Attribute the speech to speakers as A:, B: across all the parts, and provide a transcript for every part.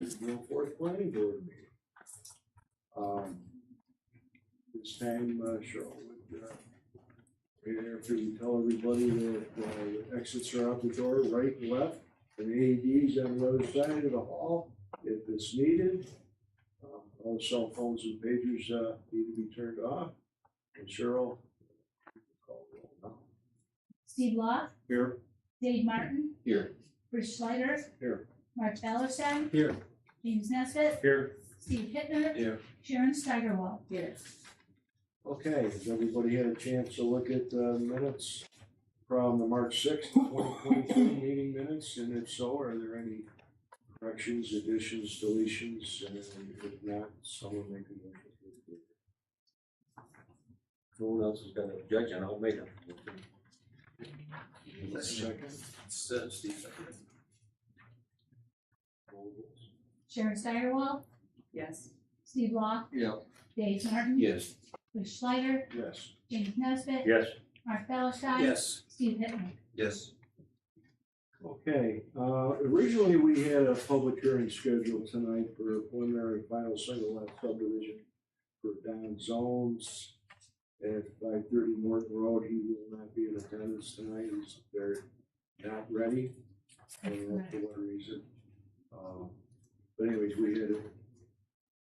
A: No fourth planning board meeting. This time, Cheryl would, after you tell everybody that the exits are out the door, right and left, and AEDs on the other side of the hall, if it's needed. All cell phones and pagers need to be turned off. And Cheryl, call roll now.
B: Steve Law,
A: Here.
B: Dave Martin,
A: Here.
B: Rich Schleider,
A: Here.
B: Mark Ballerstein,
A: Here.
B: James Nesbitt,
A: Here.
B: Steve Hittner,
A: Here.
B: Sharon Steigerwald. Here.
A: Okay, has everybody had a chance to look at the minutes from the March 6th, 2022 meeting minutes? And if so, are there any corrections, additions, deletions? And if not, someone make a motion to approve.
C: No one else is gonna object, and I'll make it.
A: Second.
C: Steve second.
B: Sharon Steigerwald,
D: Yes.
B: Steve Law,
C: Yeah.
B: Dave Martin,
C: Yes.
B: Rich Schleider,
A: Yes.
B: James Nesbitt,
C: Yes.
B: Mark Ballerstein,
C: Yes.
B: Steve Hittner.
C: Yes.
A: Okay, originally we had a public hearing scheduled tonight for a preliminary final single lot subdivision for Don Zones at 530 Morton Road. He will not be in attendance tonight. They're not ready. I don't know for what reason. But anyways, we had it.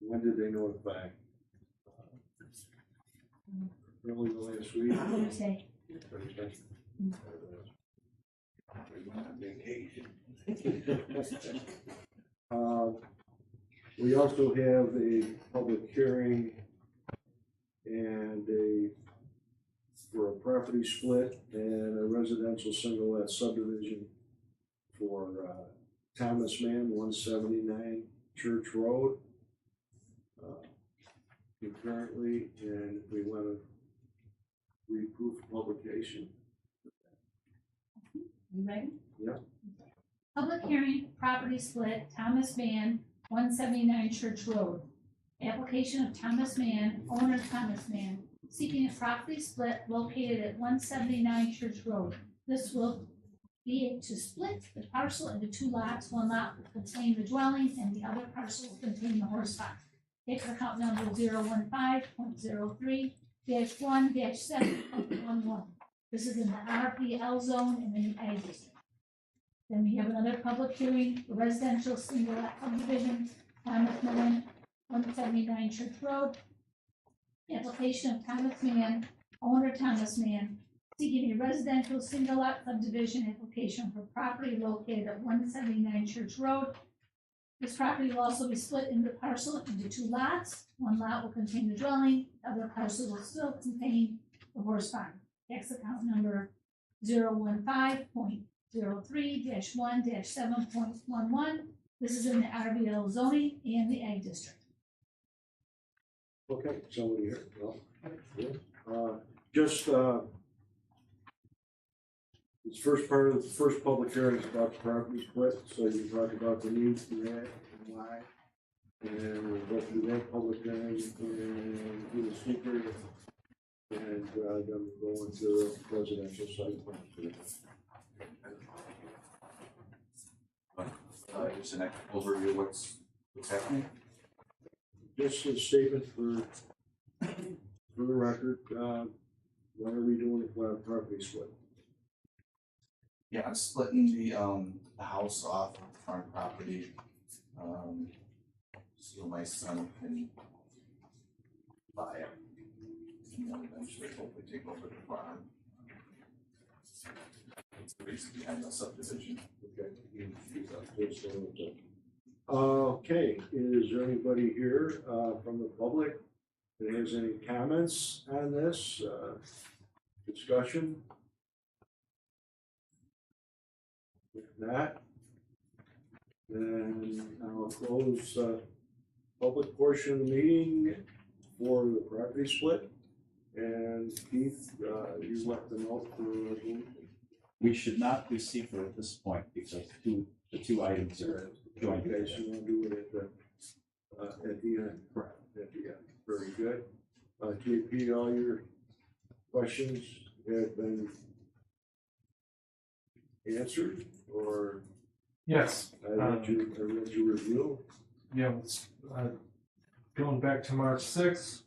A: When did they notify? Early last week.
B: Thursday.
A: Thursday. We also have a public hearing and for a property split and a residential single lot subdivision for Thomas Mann, 179 Church Road. Concurrently, and we want to reproof publication.
B: You ready?
A: Yeah.
B: Public hearing, property split, Thomas Mann, 179 Church Road. Application of Thomas Mann, owner Thomas Mann, seeking a property split located at 179 Church Road. This will be to split the parcel into two lots. One lot will contain the dwelling and the other parcel will contain the horse farm. Tax account number 015.03-1-7.11. This is in the RPL zone and in the ag district. Then we have another public hearing, the residential single lot subdivision, Thomas Mann, 179 Church Road. Application of Thomas Mann, owner Thomas Mann, seeking a residential single lot subdivision application for property located at 179 Church Road. This property will also be split into parcel into two lots. One lot will contain the dwelling, the other parcel will still contain the horse farm. Tax account number 015.03-1-7.11. This is in the RBL zoning and the ag district.
A: Okay, somebody here? No? Just this first part of the first public hearing is about the property split, so you talk about the needs for that and why. And we'll go through that public hearing and do the speaker, and then we'll go into the residential site plan.
E: Just an overview of what's happening.
A: Just a statement for the record, why are we doing a property split?
E: Yeah, I'm splitting the house off of the farm property, so my son can buy it, and then eventually hopefully take over the farm. That's the reason behind the subdivision.
A: Okay. Okay, is there anybody here from the public that has any comments on this discussion? If not, then I'll close public portion of the meeting for the property split. And Keith, you left the note for resolution.
F: We should not do secret at this point because the two items are joint.
A: Okay, so you want to do it at the end?
F: Correct.
A: At the end. Very good. JP, all your questions have been answered, or
G: Yes.
A: I read your review.
D: Yeah, going back to March 6th.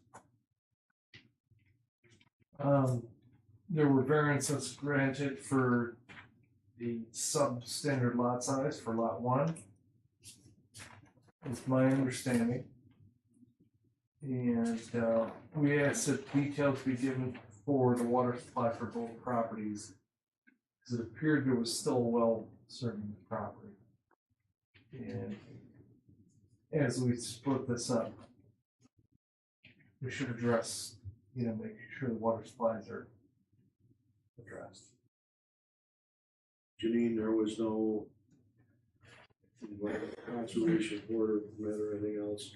D: There were variances granted for the substandard lot size for lot 1. It's my understanding. And we asked that details be given for the water supply for both properties, because it appeared there was still a well serving the property. And as we split this up, we should address, make sure the water supplies are addressed.
A: Janine, there was no conservation order permit or anything else.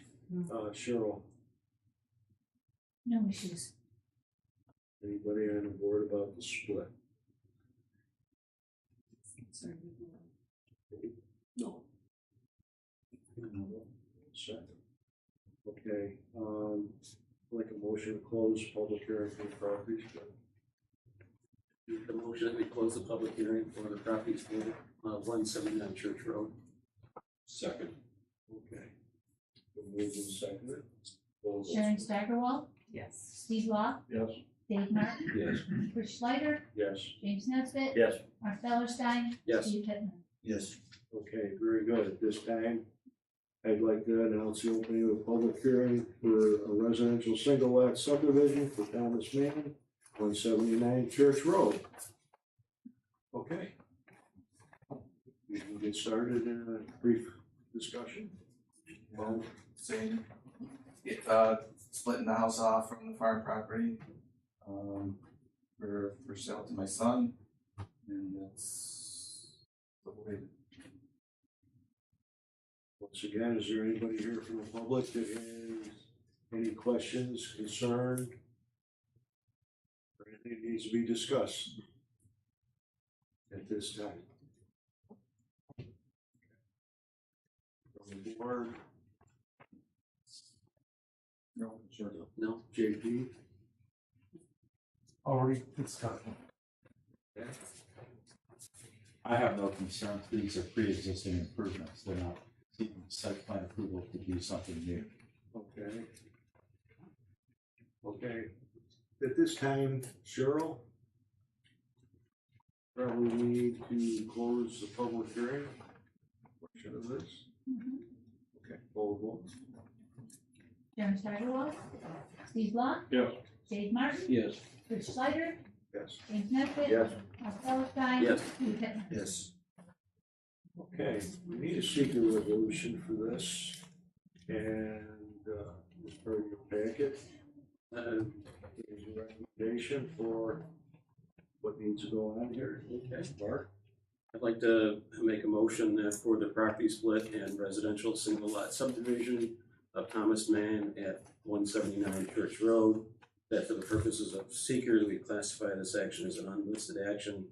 A: Cheryl,
B: No issues.
A: anybody on the board about the split? No. Second. Okay, like a motion to close public hearing for the property split.
C: Make the motion that we close the public hearing for the property split, 179 Church Road.
E: Second.
A: Okay. We'll move and second it. All those-
B: Sharon Steigerwald,
G: Yes.
B: Steve Law,
A: Yes.
B: Dave Martin,
C: Yes.
B: Rich Slider,
A: Yes.
B: James Nesbitt,
E: Yes.
B: Mark Bellerstein,
C: Yes.
B: Steve Pittman.
E: Yes.
A: Okay, very good. At this time, I'd like to announce the opening of a public hearing for a residential single lot subdivision for Thomas Mann, 179 Church Road. Okay. We can get started in a brief discussion.
H: Well, saying, splitting the house off from the farm property, for sale to my son, and that's the way.
A: Once again, is there anybody here from the public that has any questions, concern, or anything that needs to be discussed at this time? From the board,
H: No, sure.
C: No.
A: JP?
D: Already discussed.
F: I have no concerns. These are pre-existing improvements. They're not seeking site plan approval to do something new.
A: Okay. Okay. At this time, Cheryl? Probably need to close the public hearing portion of this. Okay, full vote.
B: Sharon Steigerwald, Steve Law,
A: Yes.
B: Dave Martin,
C: Yes.
B: Rich Slider,
A: Yes.
B: James Nesbitt,
A: Yes.
B: Mark Bellerstein,
C: Yes.
B: Steve Pittman.
E: Yes.
A: Okay, we need a secret resolution for this, and, as part of your packet, is a recommendation for what needs to go on here.
C: Okay.
A: Mark?
C: I'd like to make a motion that for the property split and residential single lot subdivision of Thomas Mann at 179 Church Road, that for the purposes of seeker, we classify this action as an unlisted action.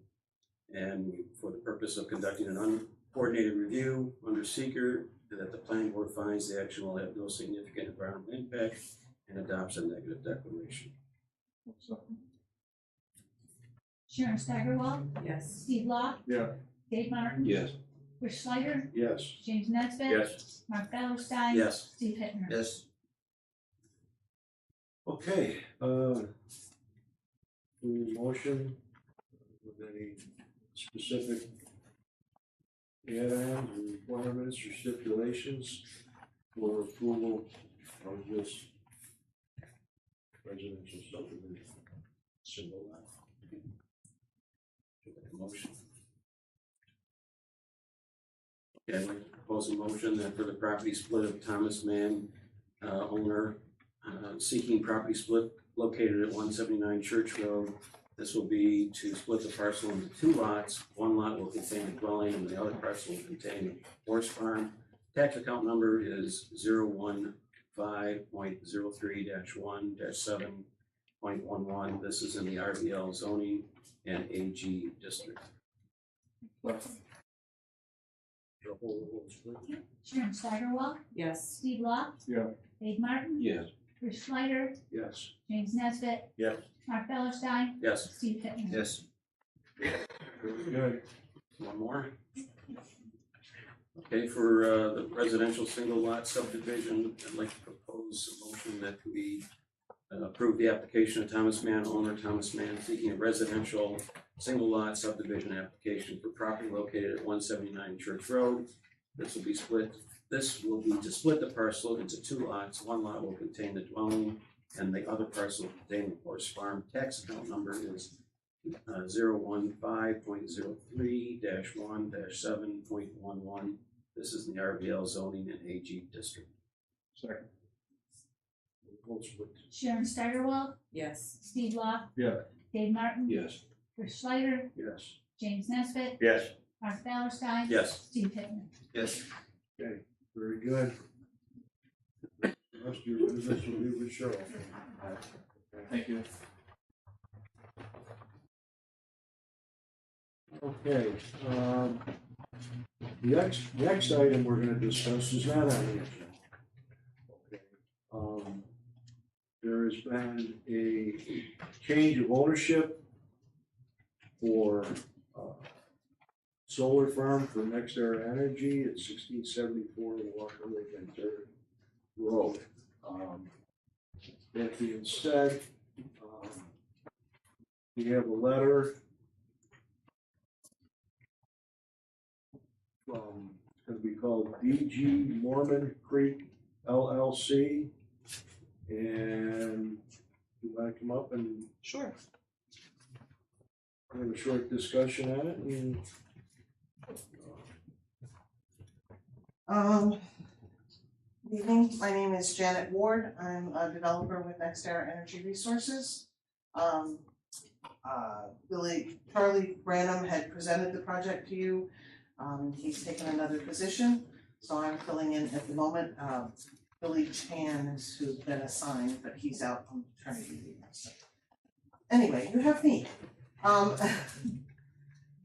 C: And for the purpose of conducting an uncoordinated review under seeker, that the planning board finds the action will have no significant environmental impact and adopts a negative declaration.
B: Sharon Steigerwald,
G: Yes.
B: Steve Law,
A: Yeah.
B: Dave Martin,
E: Yes.
B: Rich Slider,
A: Yes.
B: James Nesbitt,
E: Yes.
B: Mark Bellerstein,
C: Yes.
B: Steve Pittman.
E: Yes.
A: Okay, motion with any specific add-ons, or requirements, or stipulations for approval of this residential subdivision, single lot.
C: Make a motion. Okay, I'd like to propose a motion that for the property split of Thomas Mann, owner, seeking property split located at 179 Church Road. This will be to split the parcel into 2 lots. One lot will contain a dwelling and the other parcel will contain a horse farm. Tax account number is 015.03-1-7.11. This is in the RBL zoning and AG district.
A: The whole split.
B: Sharon Steigerwald,
G: Yes.
B: Steve Law,
A: Yeah.
B: Dave Martin,
E: Yes.
B: Rich Slider,
A: Yes.
B: James Nesbitt,
E: Yes.
B: Mark Bellerstein,
C: Yes.
B: Steve Pittman.
E: Yes.
A: Very good.
C: One more. Okay, for the residential single lot subdivision, I'd like to propose a motion that we approve the application of Thomas Mann, owner Thomas Mann, seeking a residential single lot subdivision application for property located at 179 Church Road. This will be to split the parcel into two lots. One lot will contain the dwelling and the other parcel will contain the horse farm. Tax account number is 015.03-1-7.11. This is in the RVL zoning and AG district.
A: Second. Votes please.
B: Sharon Steigerwald,
G: Yes.
B: Steve Law.
A: Yeah.
B: Dave Martin.
A: Yes.
B: Chris Schleider,
A: Yes.
B: James Nesbitt,
A: Yes.
B: Mark Ballerstein.
C: Yes.
B: Steve Pittman.
H: Yes.
A: Okay, very good. The rest of your business will be with Cheryl.
H: Thank you.
A: Okay, the next item we're gonna discuss is not on the agenda. Okay, there has been a change of ownership for, solar farm for Next Era Energy at 1674 Walker Lake and Third Road. That being said, we have a letter from, it's gonna be called DG Mormon Creek LLC. And you wanna come up and
G: Sure.
A: have a short discussion on it? And,
G: Good evening, my name is Janet Ward. I'm a developer with NextEra Energy Resources. Charlie Branham had presented the project to you. He's taken another position, so I'm filling in at the moment. Billy Chan is who's been assigned, but he's out on maternity leave. So. Anyway, you have me.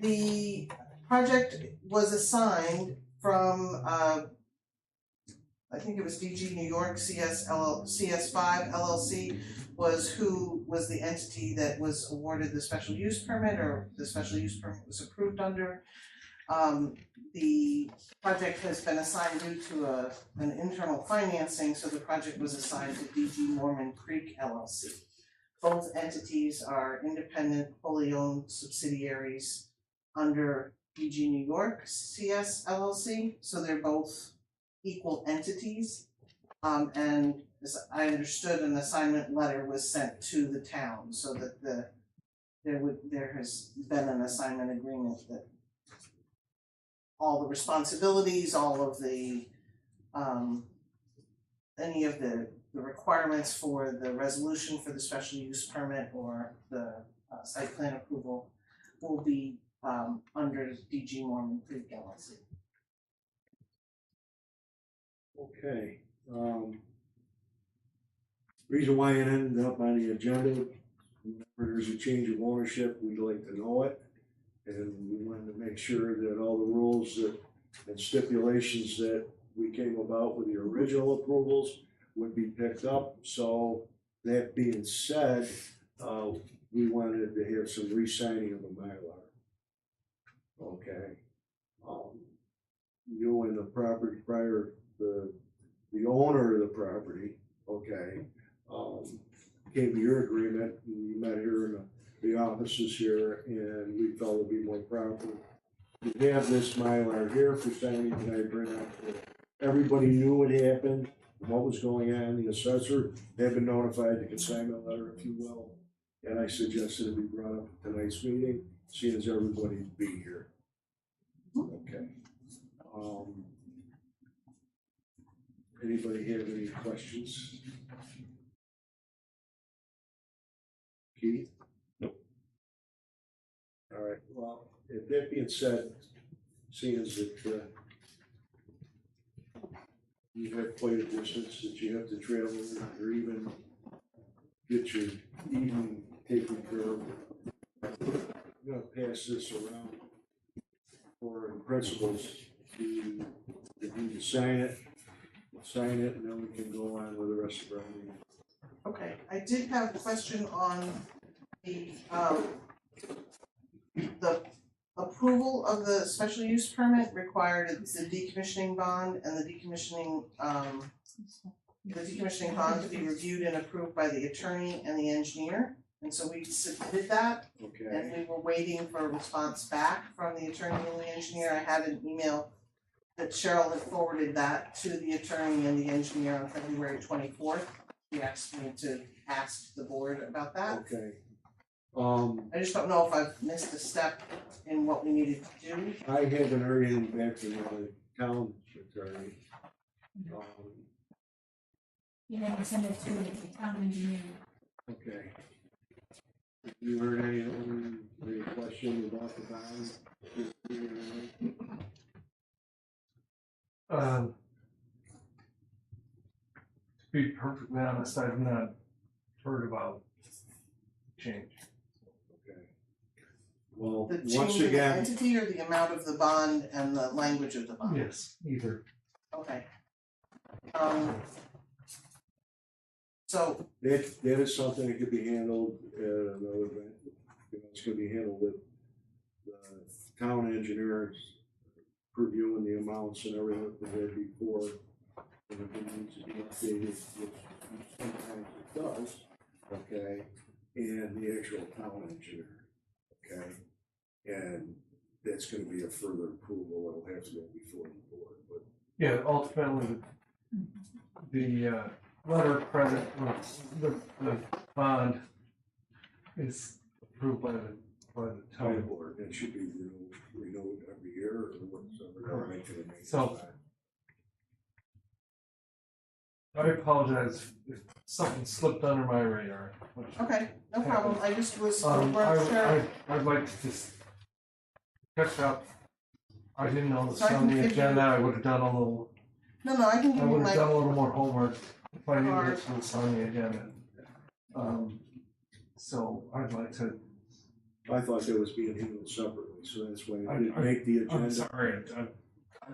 G: The project was assigned from, I think it was DG New York, CS5 LLC was who was the entity that was awarded the special use permit, or the special use permit was approved under. The project has been assigned due to an internal financing, so the project was assigned to DG Mormon Creek LLC. Both entities are independent, wholly owned subsidiaries under DG New York CS LLC, so they're both equal entities. And as I understood, an assignment letter was sent to the town so that there has been an assignment agreement that all the responsibilities, all of the any of the requirements for the resolution for the special use permit or the site plan approval will be under DG Mormon Creek LLC.
A: okay, reason why it ended up on the agenda, whenever there's a change of ownership, we'd like to know it. And we wanted to make sure that all the rules and stipulations that we came about with the original approvals would be picked up. So that being said, we wanted to have some re-signing of the Mylar. Okay. You and the property prior, the owner of the property, okay, came to your agreement, and you met here in the offices here, and we felt it'd be more proper to have this Mylar here for signing. Can I bring up that everybody knew what happened, what was going on? The assessor had been notified, the consignment letter, if you will, and I suggested it be brought up at tonight's meeting, seeing as everybody'd be here. Okay. Anybody have any questions? Keith?
E: Nope.
A: All right, well, if that being said, seeing as that you have quite a distance that you have to travel, or even get your evening taken care of, I'm gonna pass this around for the principals to sign it, and then we can go on with the rest of our meeting.
G: Okay, I did have a question on the approval of the special use permit required the decommissioning bond and the decommissioning bond to be reviewed and approved by the attorney and the engineer. And so we submitted that,
A: Okay,
G: and we were waiting for a response back from the attorney and the engineer. I had an email that Cheryl had forwarded that to the attorney and the engineer on February 24th. He asked me to ask the board about that.
A: okay.
G: I just don't know if I've missed a step in what we needed to do.
A: I haven't heard anything back from the town attorney.
B: You have to send it to the town engineer.
A: Okay. You heard any question about the bond?
D: To be perfectly honest, I've not heard about change.
A: Okay. Well,
G: The
A: once
G: change in the
A: again,
G: entity or the amount of the bond and the language of the bond?
D: Yes, either.
G: Okay. So,
A: that is something that could be handled at another event. It's gonna be handled with the town engineers reviewing the amounts and everything that we had before. And if it needs to be updated, which sometimes it does, okay, and the actual town engineer, okay? And that's gonna be a further approval, it'll have to go before the board, but
D: Yeah, ultimately, the letter of credit, the bond is approved by the
A: by the
D: town.
A: board, it should be renewed every year or whatever.
D: So, I apologize if something slipped under my radar.
G: okay, no problem. I just was,
D: I'd
G: sure.
D: like to just catch up. I didn't know this
G: So I
D: on
G: can
D: the
G: give you-
D: agenda. I would have done a little,
G: No, I can
D: I
G: give you
D: would have done
G: my,
D: a little more homework if I knew this was on the agenda. So I'd like to,
A: I thought that was being handled separately, so that's why I didn't
D: I-
A: make the
D: I'm
A: agenda.
D: sorry,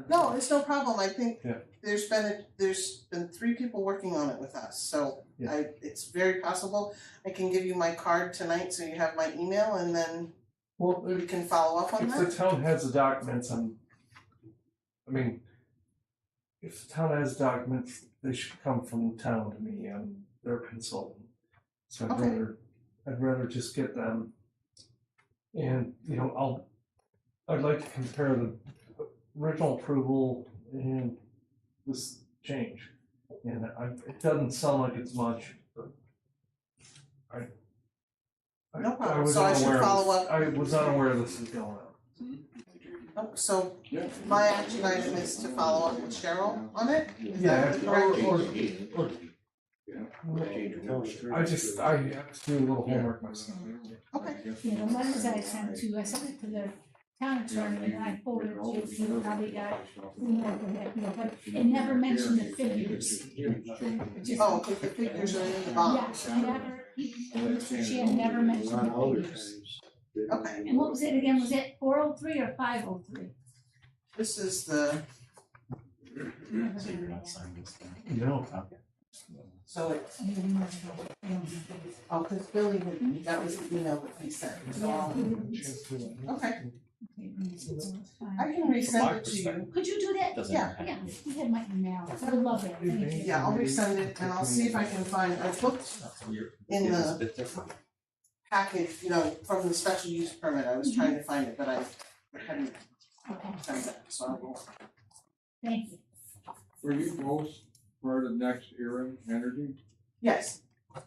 G: no, it's no problem. I think
D: Yeah.
G: there's been 3 people working on it with us, so
D: Yeah.
G: it's very possible. I can give you my card tonight, so you have my email, and then
D: well,
G: we can follow up on
D: if
G: that.
D: the town has the documents, if the town has documents, they should come from the town to me, I'm their consultant. So
G: Okay.
D: I'd rather just get them. And, I'd like to compare the original approval and this change. And it doesn't sound like it's much, but
G: No problem.
D: I was
G: So I should
D: unaware,
G: follow up.
D: I was unaware this was going on.
G: So my action item is to follow up with Cheryl on it? Is that the correct?
D: I have to do a little homework myself.
G: Okay.
B: Yeah, the letters I sent to the town attorney, and I forwarded it to you, probably got, but it never mentioned the figures. It just-
G: Oh, okay, the figures are in the bond.
B: Yeah, Mr. Chair never mentioned
A: On
B: the
A: other
B: figures.
A: times.
G: Okay.
B: And what was it again, was it 403 or 503?
G: This is the,
F: So you're not signing this thing?
D: No.
G: so it's, oh, cause Billy, that was the email that he sent, so I'll- okay, I can resend it to you.
B: Could you do that?
F: Doesn't
G: Yeah.
F: matter.
B: Yeah, you have my email, I would love it, thank you.
G: Yeah, I'll resend it and I'll see if I can find, I looked in
F: It's a
G: the
F: bit different.
G: package, from the special use permit, I was trying to find it, but I hadn't
B: Okay,
G: found it, so I will.
B: thank you.
I: Were you both part of Next Era Energy?
G: Yes,
I: I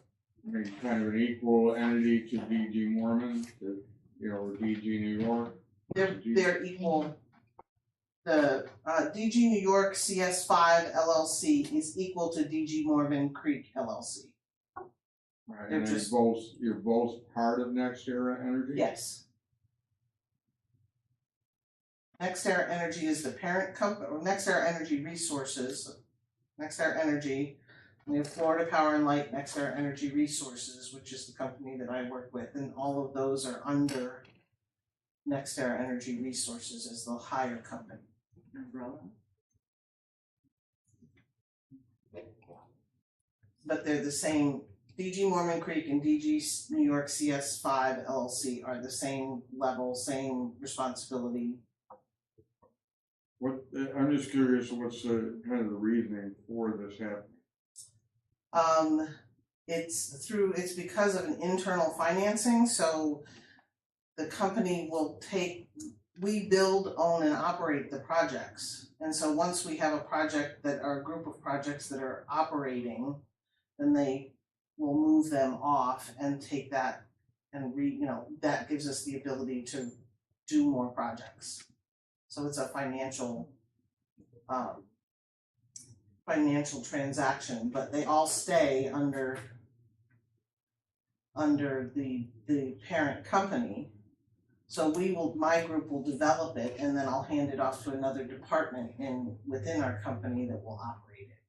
I: mean, kind of an equal entity to DG Mormon, or DG New York?
G: they're equal. The DG New York CS5 LLC is equal to DG Mormon Creek LLC.
I: Right,
G: They're
I: and
G: just-
I: you're both part of Next Era Energy?
G: Yes. NextEra Energy is the parent company, or NextEra Energy Resources. NextEra Energy, we have Florida Power and Light, NextEra Energy Resources, which is the company that I work with, and all of those are under NextEra Energy Resources as the higher company. Umbrella. But they're the same DG Mormon Creek and DG New York CS5 LLC are the same level, same responsibility.
I: What, I'm just curious, what's the, kind of the reasoning for this happening?
G: It's because of an internal financing, so the company will we build, own, and operate the projects. And so once we have a project or a group of projects that are operating, then they will move them off and take that and that gives us the ability to do more projects. So it's a financial transaction, but they all stay under the parent company. So my group will develop it, and then I'll hand it off to another department within our company that will operate it.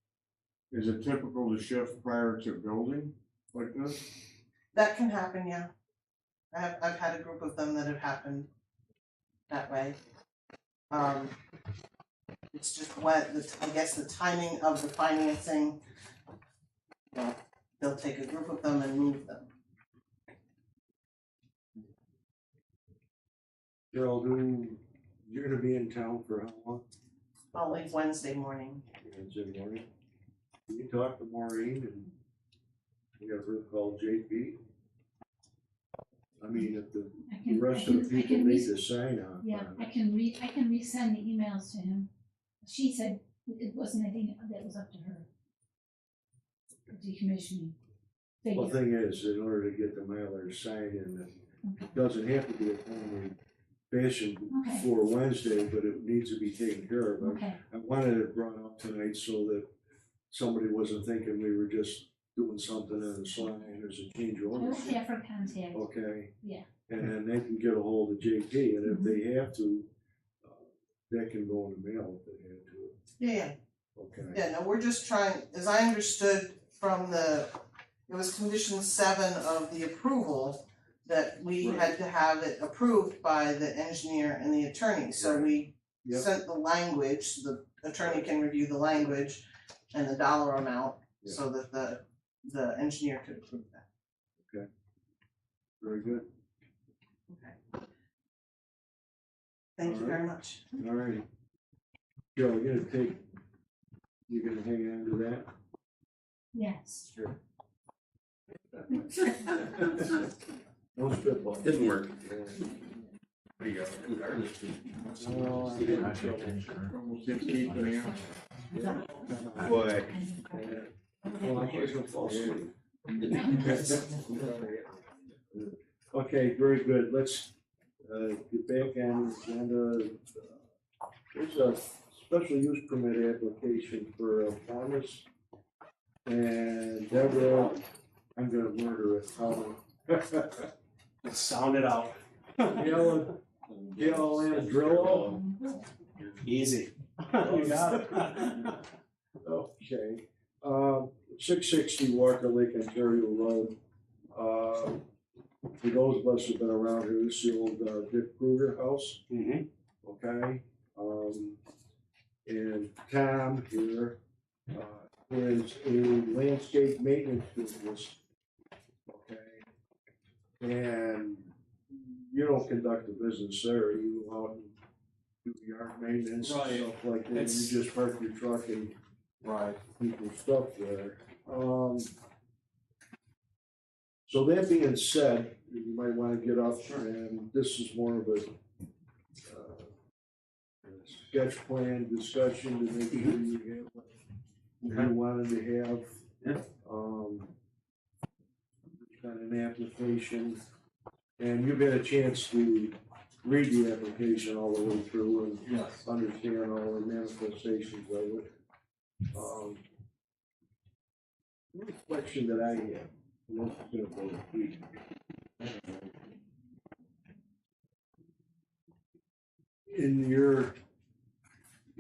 I: Is it typical to shift prior to building like this?
G: That can happen, yeah. I've had a group of them that have happened that way. It's just I guess the timing of the financing, they'll take a group of them and move them.
A: Gerald, you're gonna be in town for how long?
G: I'll leave Wednesday morning.
A: Wednesday morning. Can you talk to Maureen and we have her call JP? I mean, if the rest of the people need to sign on.
B: Yeah, I can resend the emails to him. She said it wasn't anything that was up to her. Decommissioning.
A: Well, the thing is, in order to get the mailer signed, and it doesn't have to be a timely fashion for Wednesday, but it needs to be taken care of.
B: Okay.
A: I wanted it brought up tonight so that somebody wasn't thinking we were just doing something on the slide and there's a change of
B: I will
A: ownership.
B: have her contact.
A: Okay.
B: Yeah.
A: And then they can get a hold of JP, and if they have to, that can go in the mail if they have to.
G: Yeah.
A: Okay.
G: Yeah, no, we're just trying, as I understood from it was condition 7 of the approval that we
A: Right.
G: had to have it approved by the engineer and the attorney. So we
A: Yep.
G: sent the language, the attorney can review the language and the dollar amount so that the engineer could approve that.
A: Very good.
G: Okay. Thank you very much.
A: All right. Joe, you're gonna hang on to that?
B: Yes.
A: Sure. No spitball.
C: Didn't work.
A: There you go.
I: Almost 16 now.
A: Boy. Well, I was gonna fall asleep. Okay, very good. Let's get back on the agenda. There's a special use permit application for Thomas and Deborah. I'm gonna murder it.
J: Sound it out.
A: Yell and drill.
J: Easy. You got it.
A: Okay. 660 Walker Lake, Ontario Road. For those of us who've been around here, this is the old Dick Kruger house.
J: Mm-hmm.
A: Okay. And Tom here is a landscape maintenance business. Okay. And you don't conduct the business there. You go out and do yard maintenance and stuff like that. You just park your truck and people's stuff there. So that being said, you might want to get up, and this is more of a sketch plan discussion to make sure you have what you wanted to have. Got an application, and you've had a chance to read the application all the way through and understand all the manifestations of it. One question that I have, and this is gonna go to Pete. In your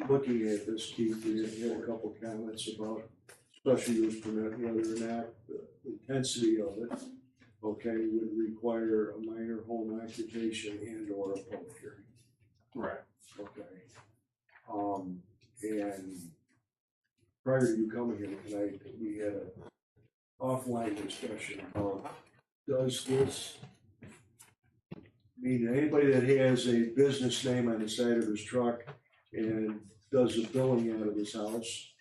A: looking at this, Keith, you had a couple comments about special use permit, whether or not the intensity of it, okay, would require a minor home occupation and or a public hearing.
J: Right.
A: Okay. And prior to you coming here tonight, we had a offline discussion. Does this mean anybody that has a business name on the side of his truck and does the billing out of his house,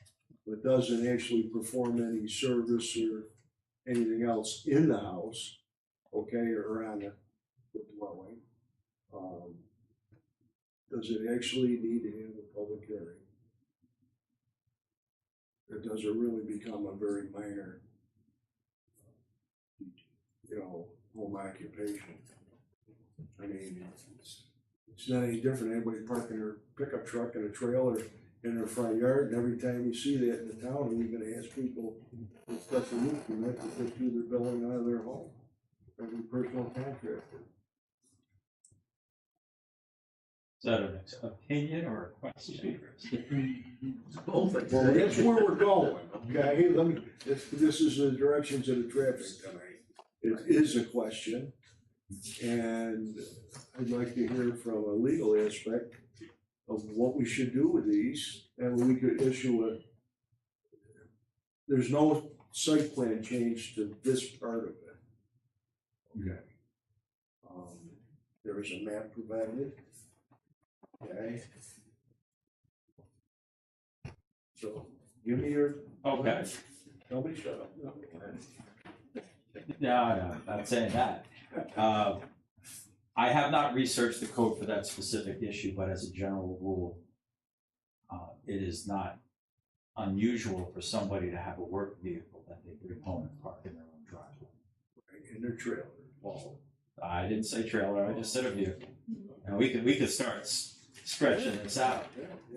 A: but doesn't actually perform any service or anything else in the house, okay, or on the dwelling, does it actually need to have a public hearing? Or does it really become a very minor, home occupation? I mean, it's not any different, anybody parking their pickup truck in a trailer in their front yard, and every time you see that in the town, we're gonna ask people to special use permit to just do their billing out of their home, every personal contractor.
F: Is that an opinion or a question?
C: Both.
A: Well, that's where we're going, okay? This is the directions of the traffic tonight. It is a question, and I'd like to hear from a legal aspect of what we should do with these, and we could issue there's no site plan change to this part of it. Okay. There is a map provided. Okay. So, give me your.
F: Okay.
A: Tell me shut up.
F: No, not saying that. I have not researched the code for that specific issue, but as a general rule, it is not unusual for somebody to have a work vehicle that they bring home and park in their own driveway.
A: In their trailer.
F: Well, I didn't say trailer, I just said a vehicle. And we could start stretching this out.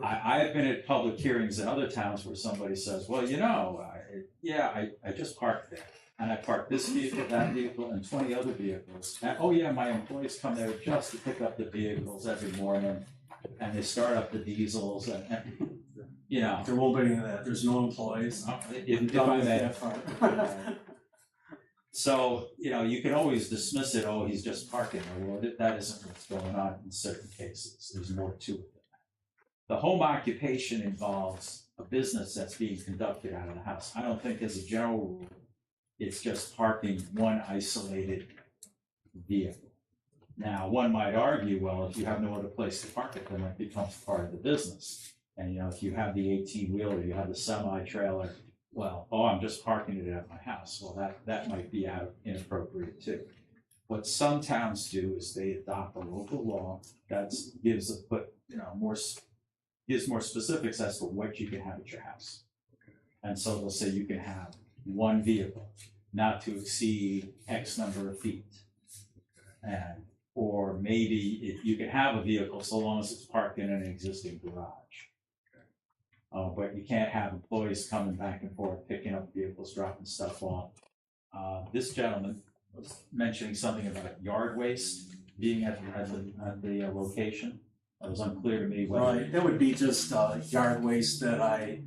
F: I have been at public hearings in other towns where somebody says, well, I just parked there. And I parked this vehicle, that vehicle, and 20 other vehicles. And, oh yeah, my employees come there just to pick up the vehicles every morning. And they start up the diesels and
J: There won't be any of that. There's no employees.
F: if I may. So, you can always dismiss it, oh, he's just parking. Well, that isn't what's going on in certain cases. There's more to it than that. The home occupation involves a business that's being conducted out of the house. I don't think as a general rule, it's just parking one isolated vehicle. Now, one might argue, well, if you have no other place to park it, then it becomes part of the business. And, if you have the 18-wheeler, you have the semi-trailer, well, I'm just parking it at my house. Well, that might be inappropriate too. What some towns do is they adopt a local law that gives more specifics as to what you can have at your house. And so they'll say you can have one vehicle, not to exceed X number of feet. Or maybe if you can have a vehicle so long as it's parked in an existing garage. But you can't have employees coming back and forth, picking up vehicles, dropping stuff off. This gentleman was mentioning something about yard waste being at the location. It was unclear to me whether.
J: Right, that would be just yard waste that I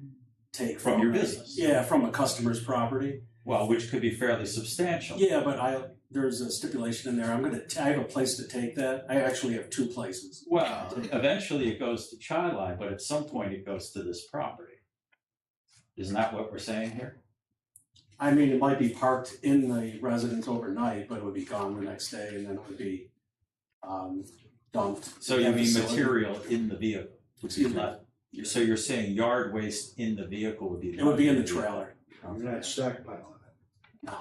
J: take
F: From your business.
J: Yeah, from a customer's property.
F: Well, which could be fairly substantial.
J: Yeah, but there's a stipulation in there. I have a place to take that. I actually have two places.
F: Well, eventually it goes to Child Line, but at some point it goes to this property. Isn't that what we're saying here?
J: I mean, it might be parked in the residence overnight, but it would be gone the next day, and then it would be dumped.
F: So you
J: at the
F: mean
J: facility.
F: material in the vehicle?
J: Excuse me.
F: So you're saying yard waste in the vehicle would be?
J: It would be in the trailer.
A: You're not stockpiling it.
J: No.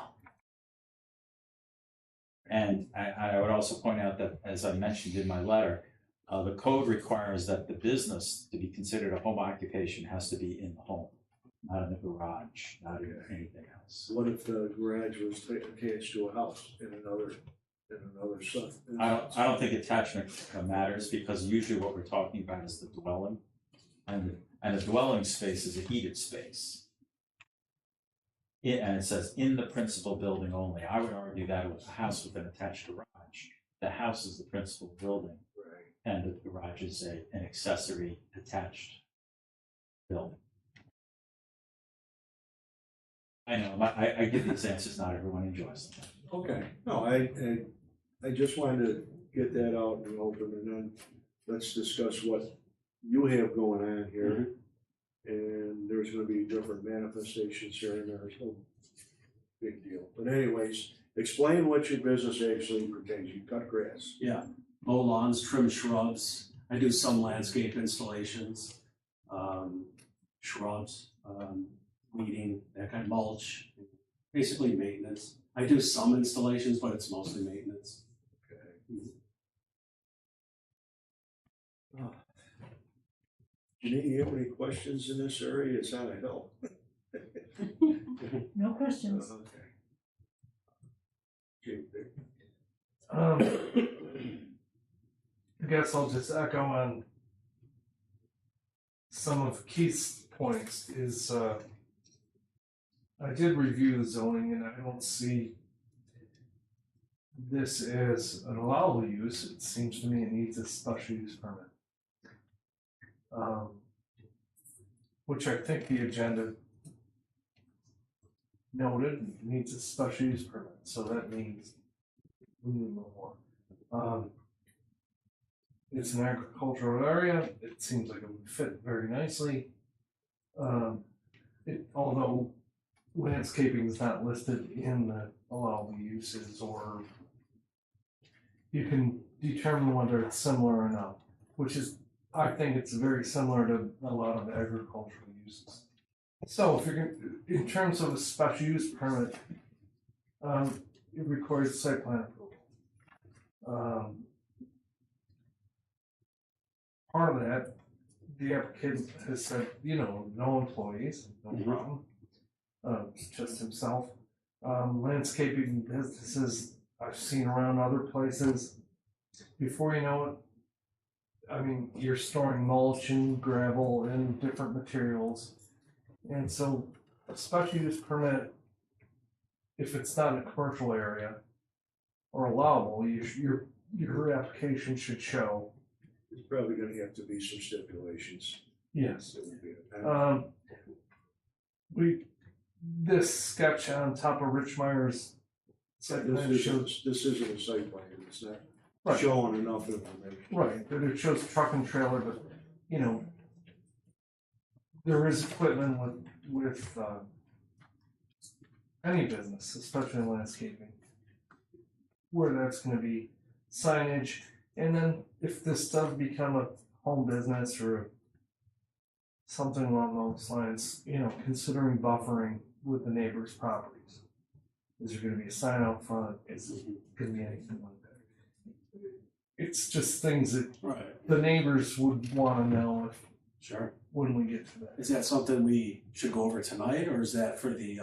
F: And I would also point out that, as I mentioned in my letter, the code requires that the business, to be considered a home occupation, has to be in the home, not in the garage, not in anything else.
A: What if the garage was attached to a house in another site?
F: I don't think attachment matters, because usually what we're talking about is the dwelling, and the dwelling space is a heated space. And it says in the principal building only. I would argue that with a house with an attached garage, the house is the principal building,
A: Right.
F: and the garage is an accessory attached building. I know, I give these answers, not everyone enjoys them.
A: Okay, no, I just wanted to get that out in the open, and then let's discuss what you have going on here. And there's gonna be different manifestations here and there, so big deal. But anyways, explain what your business actually pertains. You cut grass.
J: Yeah, mow lawns, trim shrubs. I do some landscape installations, shrubs, weeding, that kind of mulch, basically maintenance. I do some installations, but it's mostly maintenance.
A: Okay. You have any questions in this area? It's not a help.
B: No questions.
A: Okay. Okay, Vic.
D: I guess I'll just echo on some of Keith's points is, I did review the zoning and I don't see this as an allowable use. It seems to me it needs a special use permit. Which I think the agenda noted needs a special use permit, so that means we need more. It's an agricultural area. It seems like it would fit very nicely. Although landscaping is not listed in the allowable uses, or you can determine whether it's similar or not, which is, I think it's very similar to a lot of agricultural uses. So if you're in terms of a special use permit, it requires site plan approval. Part of that, the applicant has said, no employees, no problem. It's just himself. Landscaping businesses I've seen around other places. Before you know it, I mean, you're storing mulch and gravel and different materials. And so a special use permit, if it's not in a commercial area or allowable, your application should show.
A: There's probably gonna have to be some stipulations.
D: Yes.
A: That would be a
D: This sketch on top of Rich Meyer's site plan shows.
A: This isn't a site plan, it's not
D: Right.
A: showing enough information.
D: Right, but it shows truck and trailer, but, there is equipment with any business, especially landscaping, where that's gonna be signage, and then if this does become a home business or something along those lines, considering buffering with the neighbors' properties. Is there gonna be a sign out front? Is it gonna be anything like that? It's just things that
J: Right.
D: the neighbors would wanna know
J: Sure.
D: when we get to that.
J: Is that something we should go over tonight, or is that for the,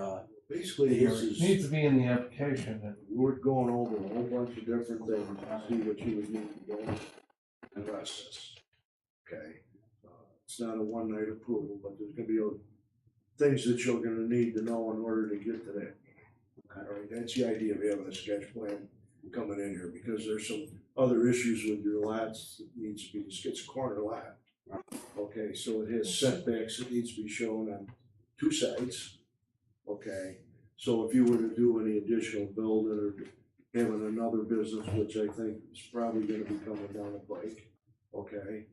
A: Basically,
J: The
A: this
D: It
A: is,
D: needs to be in the application, and
A: we're going over a whole bunch of different things, to see what you would need to go and rest this. Okay? It's not a one-night approval, but there's gonna be things that you're gonna need to know in order to get to that. All right, that's the idea of having a sketch plan coming in here, because there's some other issues with your lots that needs to be, it's a corner lot. Okay, so it has setbacks that needs to be shown on two sides. Okay, so if you were to do any additional building or having another business, which I think is probably gonna be coming down the pike, okay?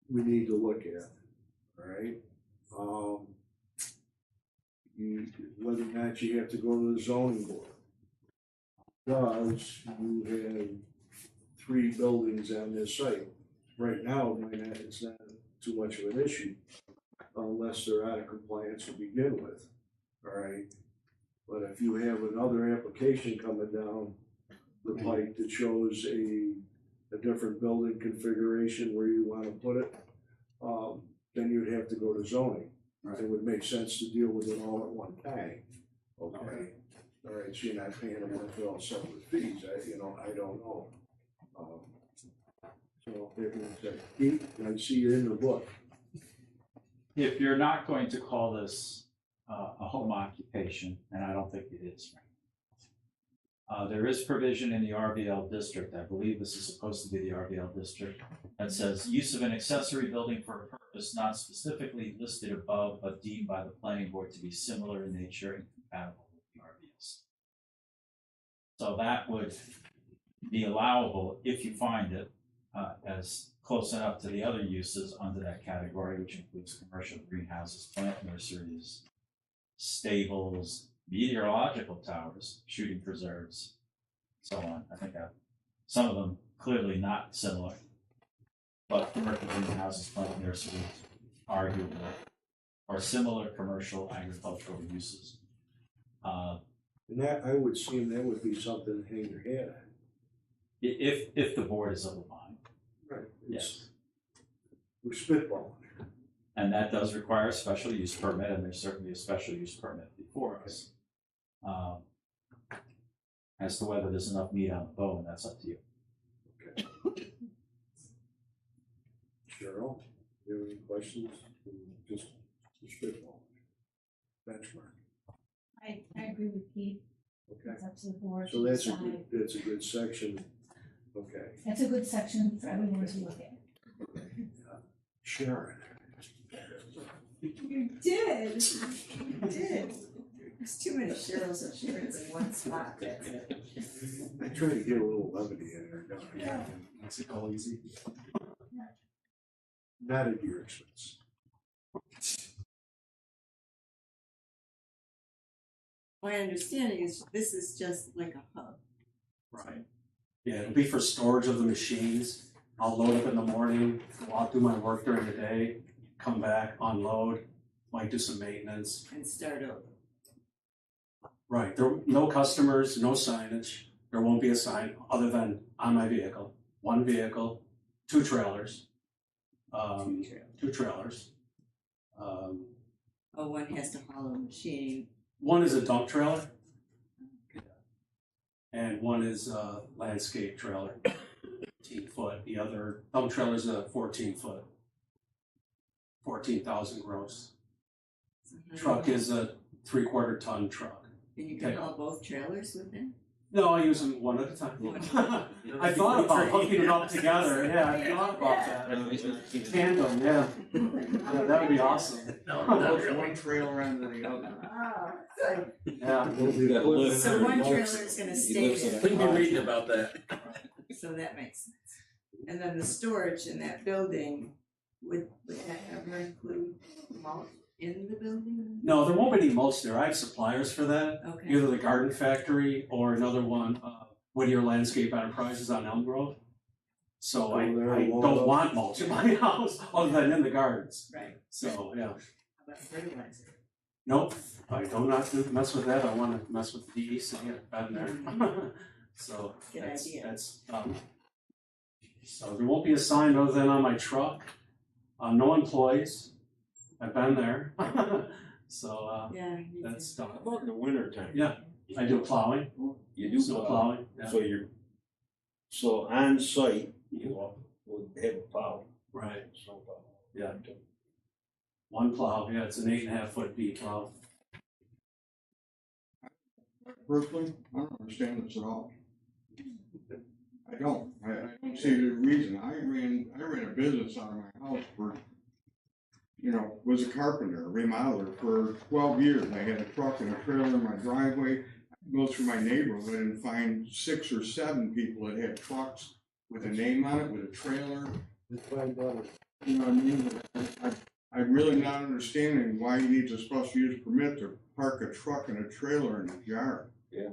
A: We need to look at, all right? Whether or not you have to go to the zoning board. Because you have 3 buildings on this site. Right now, it's not too much of an issue unless they're out of compliance to begin with, all right? But if you have another application coming down the pike that shows a different building configuration where you wanna put it, then you'd have to go to zoning. It would make sense to deal with it all at one time, okay? All right, so you're not paying them for all separate fees, I don't know. So, that being said, Pete, I see you're in the book.
F: If you're not going to call this a home occupation, and I don't think it is, there is provision in the RVL district, I believe this is supposed to be the RVL district, that says use of an accessory building for a purpose not specifically listed above, but deemed by the planning board to be similar in nature and compatible with the RVS. So that would be allowable if you find it as close enough to the other uses under that category, which includes commercial greenhouses, plant nurseries, stables, meteorological towers, shooting preserves, so on. I think some of them clearly not similar, but commercial greenhouses, plant nurseries, arguably, or similar commercial agricultural uses.
A: And that, I would assume that would be something to hang your head on.
F: If the board is of the mind,
A: Right.
F: yes.
A: We're spitballing.
F: And that does require a special use permit, and there's certainly a special use permit before us. As to whether there's enough meat on the bone, that's up to you.
A: Okay. Cheryl, you have any questions? Just spitball. Benchmark.
B: I agree with Keith.
A: Okay.
B: It's up to the board
A: So
B: to
A: that's a
B: decide.
A: that's a good section. Okay.
B: That's a good section for everyone to look at.
A: Sharon.
K: You did. You did. There's too many Cheryls and Sharons in one spot. That's it.
A: I try to get a little levity in there, don't I?
B: Yeah.
J: Makes it go easy.
A: Not at your expense.
K: My understanding is this is just like a hub.
J: Right. Yeah, it'll be for storage of the machines. I'll load up in the morning, go out, do my work during the day, come back, unload, might do some maintenance.
K: And start over.
J: Right, there, no customers, no signage. There won't be a sign other than on my vehicle. One vehicle, two trailers. Two trailers.
K: Oh, one has to haul a machine.
J: One is a dump trailer. And one is a landscape trailer, 18-foot. The other dump trailer is a 14-foot, 14,000 gross. Truck is a 3/4 ton truck.
K: And you can haul both trailers with them?
J: No, I use them one at a time. I thought about hooking it up together. Yeah, I thought about that. Tandem, yeah. Yeah, that would be awesome.
I: One trailer under the other.
K: Oh.
J: Yeah.
K: So one trailer is gonna stay there.
C: We've been reading about that.
K: So that makes sense. And then the storage in that building, would that ever include mulch in the building?
J: No, there won't be any mulch there. I have suppliers for that.
K: Okay.
J: Either the Garden Factory or another one, Whittier Landscape Enterprises on Elm Grove. So I don't want mulch in my house other than in the gardens.
K: Right.
J: So, yeah.
K: How about fertilizer?
J: Nope, I do not mess with that. I want to mess with the DEC. I've been there. So
K: Good idea.
J: that's so there won't be a sign other than on my truck. No employees. I've been there. So
K: Yeah.
J: that's done.
E: How about in the winter time?
J: Yeah, I do plowing.
E: You do
J: Snow plowing. Yeah.
E: So on site, you would have a plow.
J: Right.
E: Snow plow.
J: Yeah. One plow. Yeah, it's an 8.5-foot V plow.
I: Personally, I don't understand this at all. I don't. I don't see the reason. I ran a business out of my house for, was a carpenter, a remodeler for 12 years. I had a truck and a trailer in my driveway. I go through my neighborhood and find 6 or 7 people that had trucks with a name on it, with a trailer. You know what I mean? I'm really not understanding why you need a special use permit to park a truck and a trailer in a yard.
E: Yeah.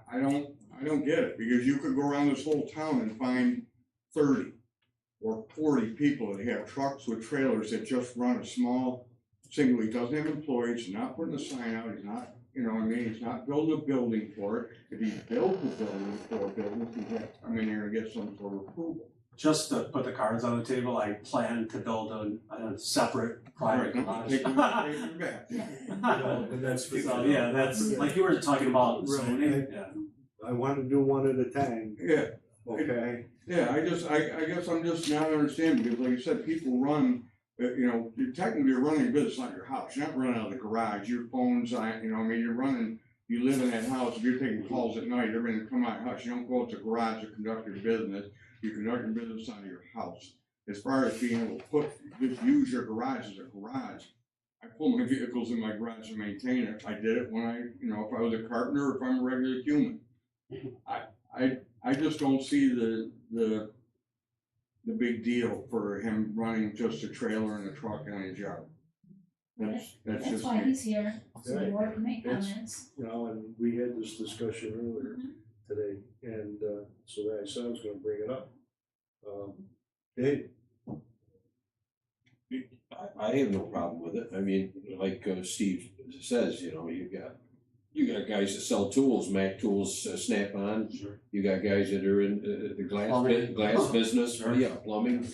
I: I don't get it, because you could go around this whole town and find 30 or 40 people that have trucks with trailers that just run a small single. He doesn't have employees, he's not putting a sign out, he's not, he's not building a building for it. If he builds a building for a business, he has to come in here and get some sort of approval.
J: Just to put the cards on the table, I plan to build a separate private garage.
I: Take it back.
A: And that's
J: So, yeah, that's like you were talking about zoning. Yeah.
A: I want to do one at a time.
I: Yeah.
A: Okay.
I: Yeah, I guess I'm just not understanding, because like you said, people run, you're technically running a business out of your house. You're not running out of the garage. Your phone's on, you live in that house. If you're taking calls at night, everything that come out of your house. You don't go out to the garage to conduct your business. You conduct your business out of your house. As far as being able to just use your garage as a garage, I pull my vehicles in my garage and maintain it. I did it when if I was a carpenter or if I'm a regular human. I just don't see the big deal for him running just a trailer and a truck in his yard.
B: That's
I: just
B: why
I: me.
B: he's here, so the
A: Right.
B: board can make
A: That's-
B: comments.
A: You know, and we had this discussion earlier today, and, so I said I was gonna bring it up. Dave?
E: I have no problem with it. I mean, like Steve says, you know, you got guys that sell tools, Mac tools, Snap-on.
J: Sure.
E: You got guys that are in the
J: Plumbing.
E: glass business,
J: Sure.
E: yeah, plumbing.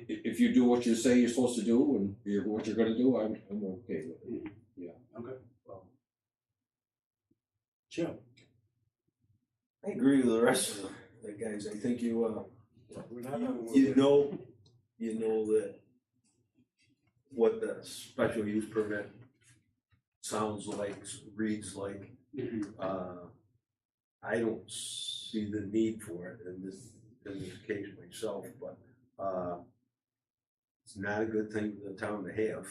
E: If you do what you say you're supposed to do and what you're gonna do, I'm okay with it.
A: Jim?
L: I agree with the rest of the guys. I think
A: We're not on.
L: you know that what the special use permit sounds like, reads like. I don't see the need for it in this case myself, but it's not a good thing for the town to have.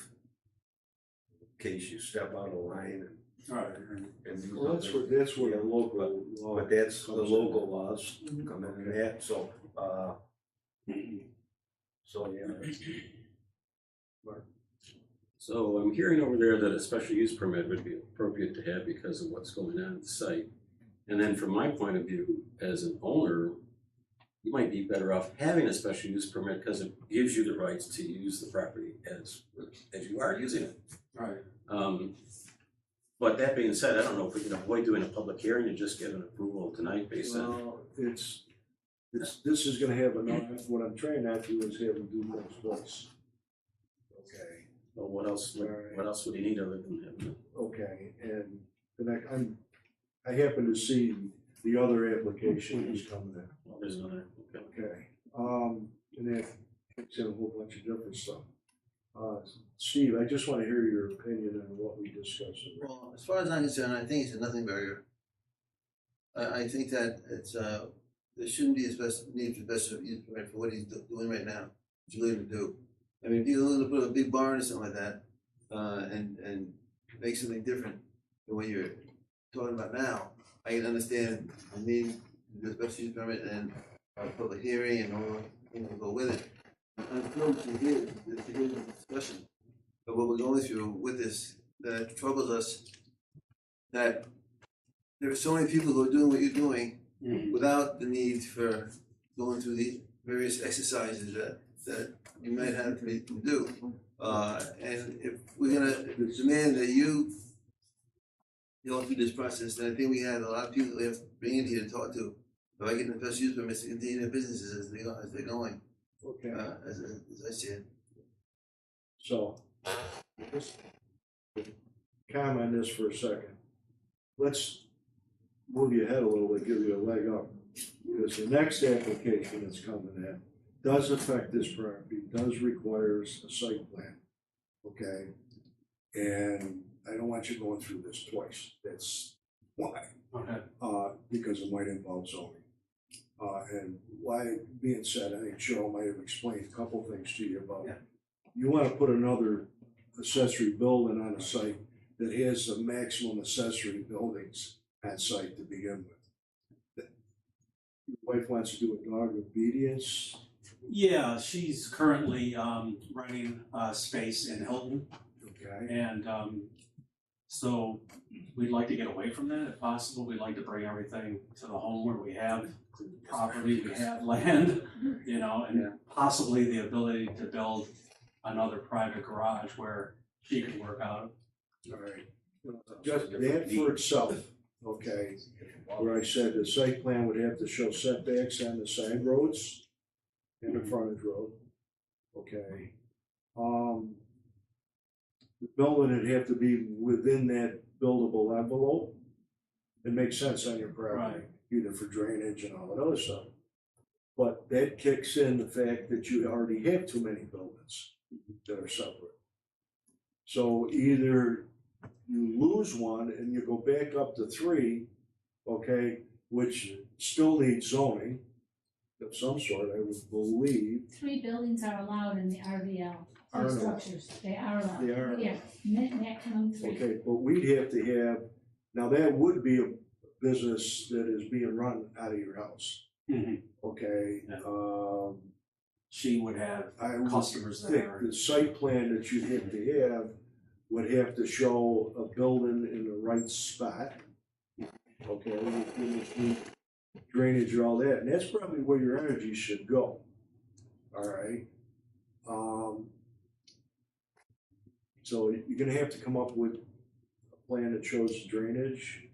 L: In case you step out of line and do
A: Well,
L: something.
A: that's where the local law.
L: But that's the
A: comes in.
L: local laws come in that, so, yeah.
C: So I'm hearing over there that a special use permit would be appropriate to have because of what's going on at the site. And then from my point of view, as an owner, you might be better off having a special use permit because it gives you the rights to use the property as you are using it.
J: Right.
C: But that being said, I don't know if we can avoid doing a public hearing and just get an approval tonight based on.
A: Well, this is gonna have another, what I'm trying not to do is have them do those twice. Okay.
C: Well, what else would you need other than that?
A: Okay, and I happen to see the other application is coming in.
C: Well, there's another, okay.
A: Okay, and that kicks in a whole bunch of different stuff. Steve, I just wanna hear your opinion on what we discussed.
M: Well, as far as I'm concerned, I think it's a nothing barrier. I think that there shouldn't be a special need for special use permit for what he's doing right now, what he's looking to do. I mean, if you're looking to put a big barn or something like that, and make something different than what you're talking about now, I can understand the need to do a special use permit and a public hearing and all things that go with it. I'm thrilled to hear the discussion of what we're going through with this, that troubles us, that there are so many people who are doing what you're doing without the need for going through the various exercises that you might have to do. And if we're gonna demand that you go through this process, then I think we have a lot of people that we have to bring in here to talk to about getting the special use permits to continue their businesses as they're going.
A: Okay.
M: As I said.
A: So, just comment on this for a second. Let's move you ahead a little bit, give you a leg up. Because the next application that's coming in does affect this property, does requires a site plan, okay? And I don't want you going through this twice, that's why.
J: Okay.
A: Because it might involve zoning. And why, being said, I think Cheryl might have explained a couple things to you about, you wanna put another accessory building on a site that has the maximum accessory buildings on site to begin with. Your wife wants to do a dog obedience.
J: Yeah, she's currently renting space in Hilton,
A: Okay.
J: and so we'd like to get away from that if possible. We'd like to bring everything to the home where we have property, we have land, you know, and possibly the ability to build another private garage where she can work out.
A: All right. Just that for itself, okay, where I said the site plan would have to show setbacks on the side roads and the frontage road, okay. The building would have to be within that buildable envelope. It makes sense on your property, either for drainage and all that other stuff. But that kicks in the fact that you already have too many buildings that are separate. So either you lose one and you go back up to 3, okay, which still needs zoning of some sort, I would believe.
B: 3 buildings are allowed in the RVL,
A: Are
B: 3
A: allowed.
B: structures, they are allowed.
A: They are.
B: Yeah, net can 3.
A: Okay, but we'd have to have, now that would be a business that is being run out of your house, okay?
J: Yeah. she would have
A: I would
J: customers
A: think
J: there.
A: the site plan that you have to have would have to show a building in the right spot. Okay, with drainage and all that, and that's probably where your energy should go. All right. So you're gonna have to come up with a plan that shows drainage,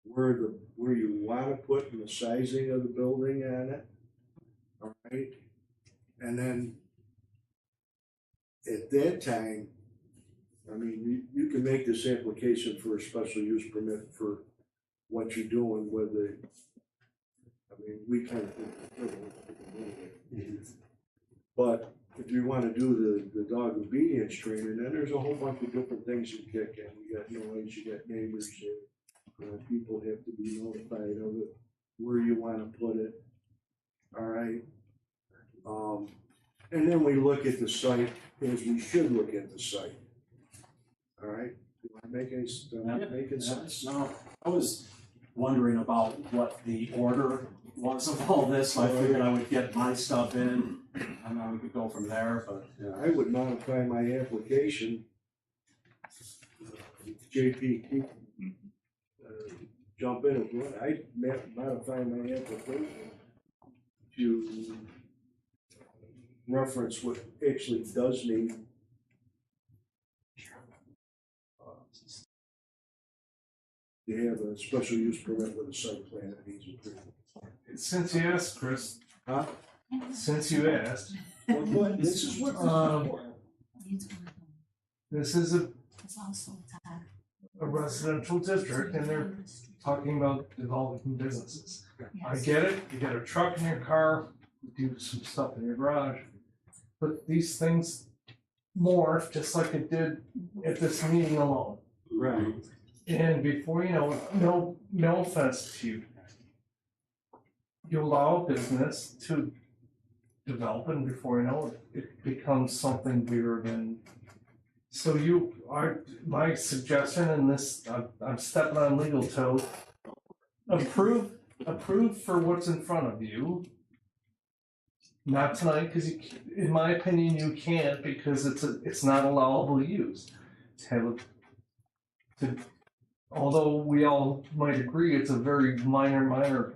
A: where you wanna put and the sizing of the building on it. All right, and then at that time, I mean, you can make this application for a special use permit for what you're doing with the, I mean, we kind of, but if you wanna do the dog obedience training, then there's a whole bunch of different things you kick in. You got noise, you got neighbors, people have to be notified of it, where you wanna put it. All right. And then we look at the site as we should look at the site. All right, do I make making sense?
J: No, I was wondering about what the order was of all this, so I figured I would get my stuff in, and then we could go from there, but.
A: Yeah, I would modify my application. JP, jump in if you want. I modify my application to reference what actually does need. You have a special use permit with a site plan that needs approval.
D: Since you asked, Chris,
A: Huh?
D: since you asked,
A: Well, this is what this is for.
D: this is a residential district and they're talking about developing businesses. I get it, you got a truck in your car, you do some stuff in your garage, but these things morph just like it did at this meeting alone.
A: Right.
D: And before you know it, no offense to you, you allow a business to develop, and before you know it, it becomes something bigger than. So you are, my suggestion in this, I'm stepping on legal toes. Approve for what's in front of you. Not tonight, because in my opinion, you can't, because it's not allowable use. Although we all might agree it's a very minor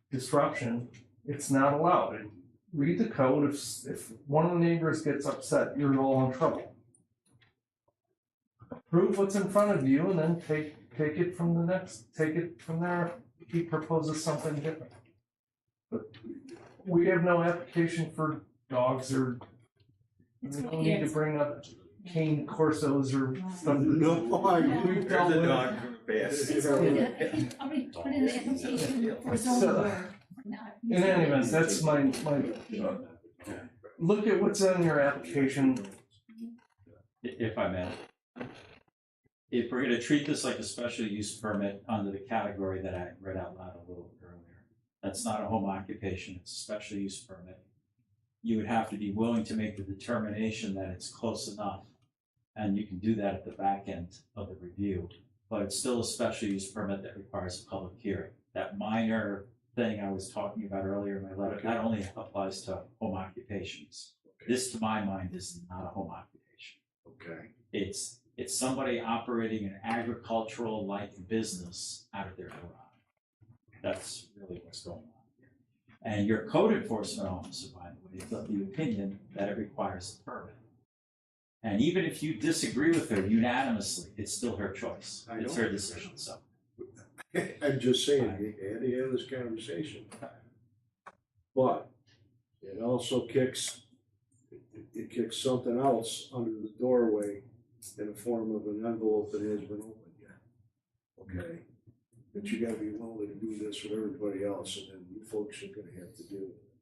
D: disruption, it's not allowed. Read the code. If one of the neighbors gets upset, you're all in trouble. Approve what's in front of you, and then take it from there. He proposes something different. But we have no application for dogs, or we don't need to bring up cane corsos or stuff.
A: No, I agree.
L: There's a dog from the past.
B: I'll put in the application for zoning.
D: In any event, that's my look at what's in your application.
F: If I may. If we're gonna treat this like a special use permit under the category that I read out loud a little bit earlier, that's not a home occupation, it's a special use permit. You would have to be willing to make the determination that it's close enough, and you can do that at the back end of the review. But it's still a special use permit that requires a public hearing. That minor thing I was talking about earlier in my letter, that only applies to home occupations. This, to my mind, is not a home occupation.
A: Okay.
F: It's somebody operating an agricultural-like business out of their garage. That's really what's going on here. And your code enforcement officer, by the way, is of the opinion that it requires a permit. And even if you disagree with her unanimously, it's still her choice. It's her decision, so.
A: I'm just saying, you had to have this conversation. But it also kicks something else under the doorway in the form of an envelope that has been opened yet. Okay? But you gotta be willing to do this with everybody else, and then you folks are gonna have to deal with it,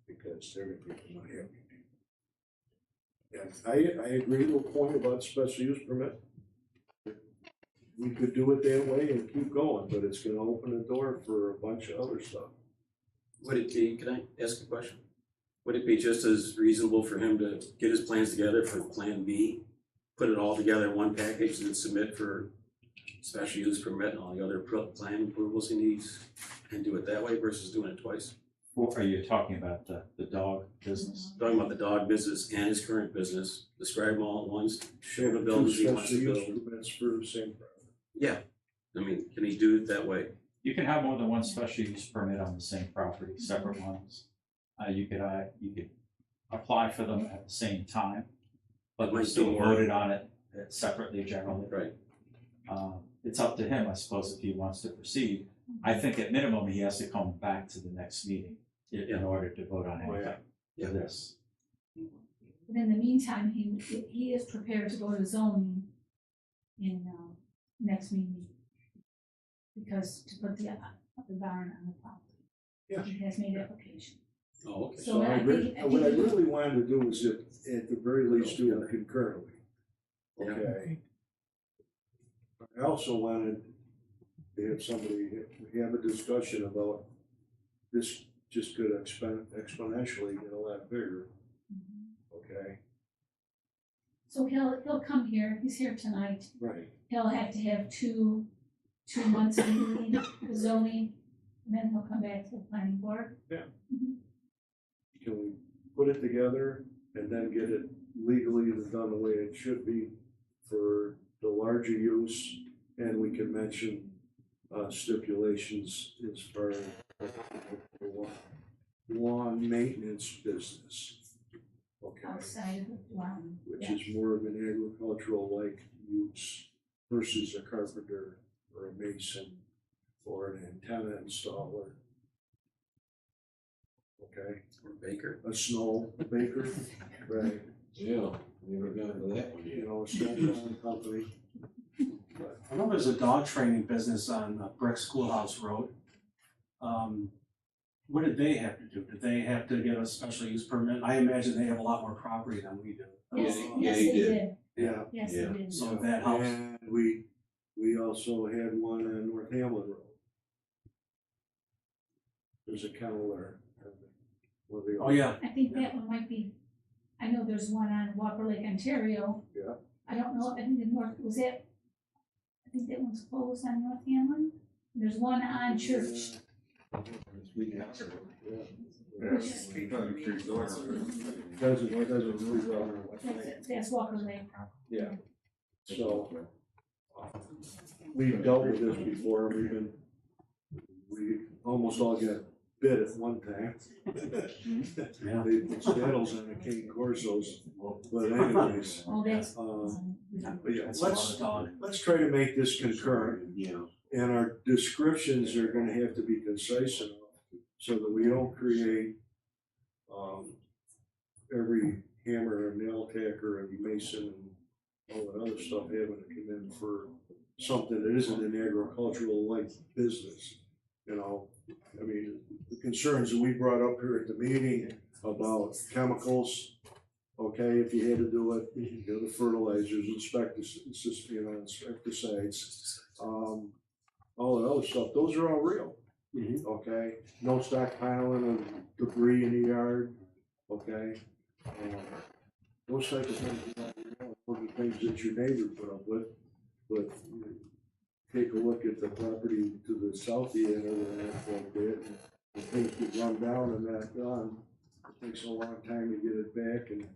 A: because they're gonna be not happy. And I agree with the point about special use permit. We could do it that way and keep going, but it's gonna open the door for a bunch of other stuff.
C: Would it be, can I ask a question? Would it be just as reasonable for him to get his plans together for Plan B, put it all together in one package and submit for special use permit and all the other plan approvals he needs, and do it that way versus doing it twice?
F: Are you talking about the dog business?
C: Talking about the dog business and his current business, describe them all at once, show the
A: Two
C: buildings he wants
A: special
C: to
A: use
C: build.
A: permits for the same property.
C: Yeah, I mean, can he do it that way?
F: You can have more than one special use permit on the same property, separate ones. You could apply for them at the same time, but we're
C: Might be
F: still
C: more.
F: voted on it separately generally.
C: Right.
F: It's up to him, I suppose, if he wants to proceed. I think at minimum, he has to come back to the next meeting in order to vote on anything for this.
B: But in the meantime, he is prepared to go to zoning in, next meeting. Because to put the barn on the property.
A: Yeah.
B: He has made application.
C: Oh, okay.
A: So what I really wanted to do was at the very least do it concurrently.
C: Yeah.
A: Okay. I also wanted to have somebody, have a discussion about this just could exponentially get a lot bigger, okay?
B: So he'll come here, he's here tonight,
A: Right.
B: he'll have to have two months of meeting, the zoning, and then he'll come back to the planning board.
A: Yeah.
B: Mhm.
A: Can we put it together and then get it legally done the way it should be for the larger use? And we can mention stipulations as far as lawn maintenance business. Okay,
B: Outside of the dwelling.
A: which is more of an agricultural-like use versus a carpenter or a mason or an antenna installer. Okay,
C: Or Baker.
A: a snow baker, right,
E: Yeah, never got into that one
A: you
E: yet.
A: know, a snow company. But
J: I know there's a dog training business on Brick Schoolhouse Road. What did they have to do? Did they have to get a special use permit? I imagine they have a lot more property than we do.
B: Yes,
E: Yeah,
B: yes,
E: he
B: they
E: did.
B: did,
A: Yeah.
B: yes,
E: Yeah.
B: they did.
J: So that helps.
A: And we also had one on North Hamlin Road. There's a kennel there. Well, they-
J: Oh, yeah.
B: I think that one might be, I know there's one on Walker Lake, Ontario.
A: Yeah.
B: I don't know, I think the North, was it, I think that one's closed on North Hamlin. There's one on Church.
A: Doesn't really well.
B: That's Walker Lake.
A: Yeah. So we've dealt with this before. We almost all got bit at one time.
J: Yeah.
A: They put saddles on the King Corsos, but anyways.
B: Oh, that's.
A: But yeah,
J: That's a lot of dog.
A: let's try to make this concurrent.
E: Yeah.
A: And our descriptions are gonna have to be concise enough so that we don't create, every hammer and nail tacker and mason and all that other stuff having to come in for something that isn't an agricultural-like business, you know? I mean, the concerns that we brought up here at the meeting about chemicals, okay, if you had to do it, you know, the fertilizers, insecticides, all that other stuff, those are all real.
J: Mhm.
A: Okay, no stockpiling of debris in the yard, okay? Those type of things, those are things that your neighbor put up with, but take a look at the property to the south end of that, like that, and things get run down and that done. It takes a long time to get it back and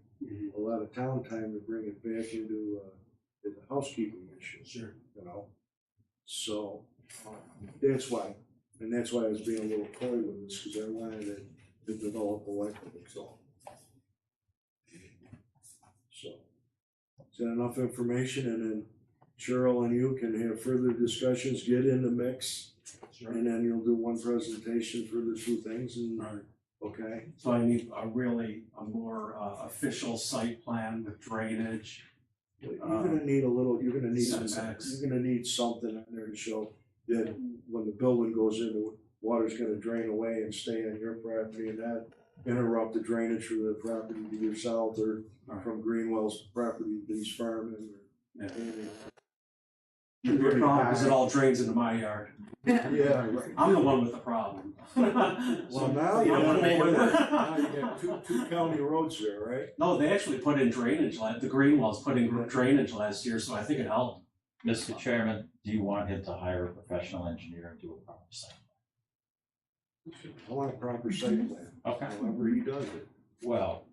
A: a lot of town time to bring it back into, as a housekeeping issue.
J: Sure.
A: You know, so, that's why. And that's why I was being a little coy with this, because I wanted it to develop a life of its own. So, is that enough information? And then Cheryl and you can have further discussions, get in the mix. And then you'll do one presentation for the two things and,
J: Right.
A: okay?
J: So I need a more official site plan with drainage.
A: You're gonna need a little, you're gonna need
J: Setbacks.
A: something on there to show that when the building goes in, the water's gonna drain away and stay on your property and not interrupt the drainage from the property to your south or from Greenwell's property to East Farm and.
J: Yeah. Your problem is it all drains into my yard.
A: Yeah, right.
J: I'm the one with the problem.
A: Well, now you
J: I'm
A: know,
J: gonna make it work.
A: now you got two county roads there, right?
J: No, they actually put in drainage, the Greenwells put in drainage last year, so I think it helped.
F: Mr. Chairman, do you want him to hire a professional engineer and do a proper site?
A: I want a proper site plan,
F: Okay,
A: however he does it.
F: well,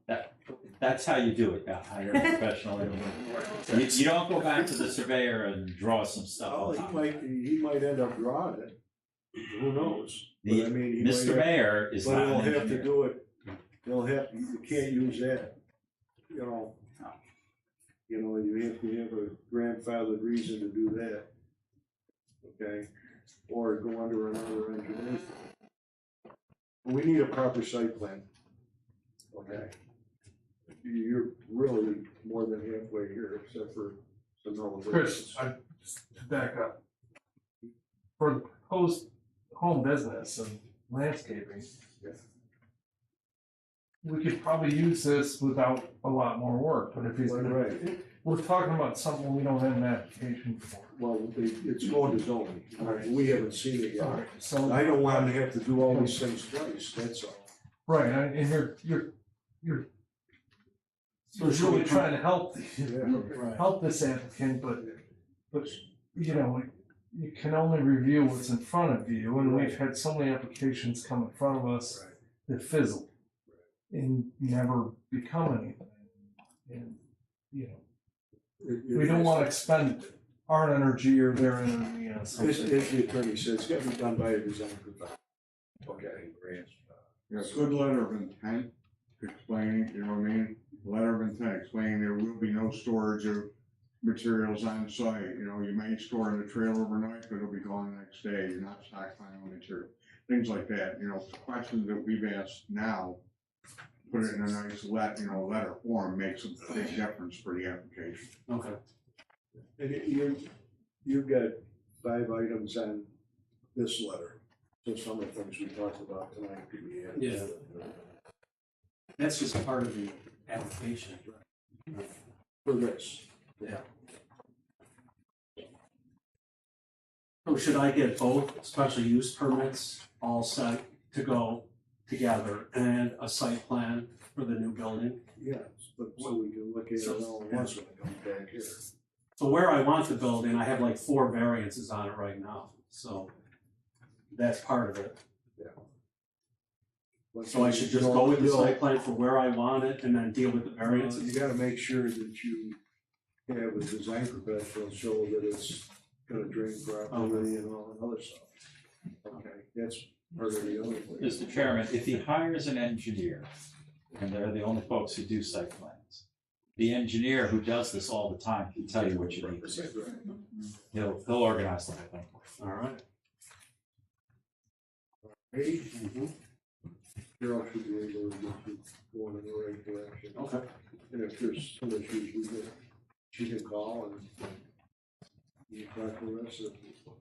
F: that's how you do it, now, hire a professional engineer. You don't go back to the surveyor and draw some stuff
A: Oh,
F: on
A: he
F: top.
A: might end up drawing it, who knows? But I mean, he might
F: Mr.
A: have-
F: Mayor is
A: But
F: not
A: he'll
F: an
A: have to
F: engineer.
A: do it, you can't use that, you know. You know, you have to have a grandfathered reason to do that. Okay, or go under another engineer. We need a proper site plan. Okay. You're really more than halfway here, except for some
D: Chris,
A: elevations.
D: to back up. For the proposed home business and landscaping.
A: Yeah.
D: We could probably use this without a lot more work, but if he's gonna,
A: Right.
D: we're talking about something we don't have an application for.
A: Well, it's going to zoning, we haven't seen it yet.
D: Alright, so.
A: I don't want him to have to do all these things twice, that's all.
D: Right, and you're really trying to help,
A: Yeah.
D: help this applicant, but, you know, you can only review what's in front of you, and we've had so many applications come in front of us
A: Right.
D: that fizzle and never become anything. And, you know, we don't wanna expend our energy or their energy on
A: As
D: something.
A: the attorney said, it's gotta be done by a design professional. Okay.
I: Yeah, good letter of intent explaining, you know what I mean? Letter of intent explaining there will be no storage of materials on site, you know, you may store in the trailer overnight, but it'll be gone the next day, you're not stockpiling material. Things like that, you know, questions that we've asked now, put it in a nice letter form, makes a big difference for the application.
J: Okay.
A: And you've got 5 items on this letter, so some of the things we talked about tonight could be added.
J: Yeah. That's just part of the application.
A: For this.
J: Yeah. So should I get both special use permits all set to go together and a site plan for the new building?
A: Yes, but so we can look at it all at once when it comes back here.
J: So where I want the building, I have like 4 variances on it right now, so that's part of it. So I should just go with the site plan for where I want it and then deal with the
A: You
J: variances?
A: gotta make sure that you have a design professional show that it's gonna drain properly and all that other stuff. Okay, that's part of the other thing.
F: Mr. Chairman, if he hires an engineer, and they're the only folks who do site plans, the engineer who does this all the time can tell you what you need to do. He'll organize the whole thing.
J: All right.
A: Hey, Carol should be able to get you going in the right direction.
J: Okay.
A: And if there's some issues, she can call and you talk to the rest of the people.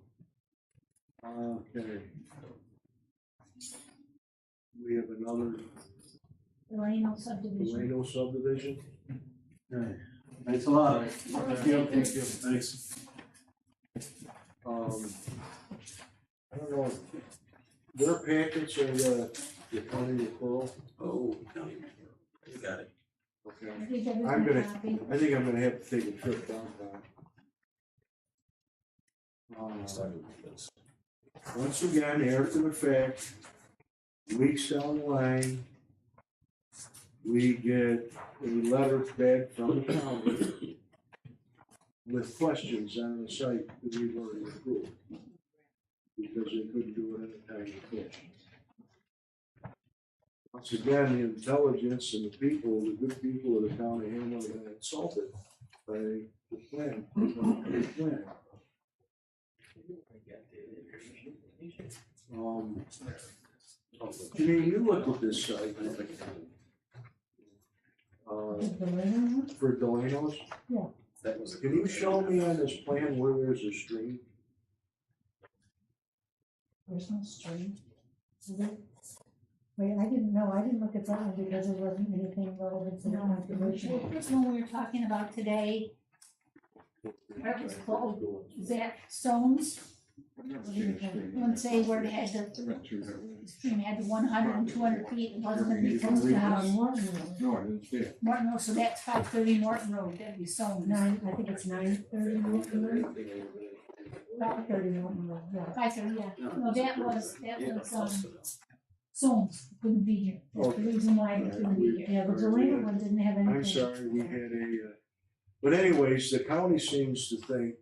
A: Okay. We have another
B: Delano subdivision.
A: Delano subdivision.
J: Okay. Thanks a lot.
A: Thank you.
J: Thanks.
A: I don't know, their packets are the county referral.
C: Oh, county, you got it.
A: Okay.
B: I think that was
A: I'm
B: my
A: gonna,
B: copy.
A: I think I'm gonna have to take a trip downtown. Once again, after the fact, weeks down the line, we get a letter back from the county with questions on the site that we've already approved. Because they couldn't do it in a timely fashion. Once again, the intelligence and the people, the good people of the town of Hamlin got insulted by the plan. Janine, you looked at this site. For Delano's?
B: Yeah.
C: That was.
A: Can you show me on this plan where there's a stream?
N: There's no stream. Is it? Wait, I didn't look at that one because there wasn't anything relevant to the contribution.
B: This one we were talking about today, that was called Zach Stones. Wouldn't say where it had the stream had 100 and 200 feet, it wasn't gonna be close to the house.
N: Morton Road.
I: No, I didn't see it.
B: Morton Road, so that's 530 Morton Road, that'd be Stones.
N: I think it's 930 Morton Road. 530 Morton Road, yeah.
B: 530, yeah, no, that was, Soames couldn't be here. That's the reason why they couldn't be here.
N: Yeah, the Delano one didn't have anything.
A: I'm sorry, we had but anyways, the county seems to think,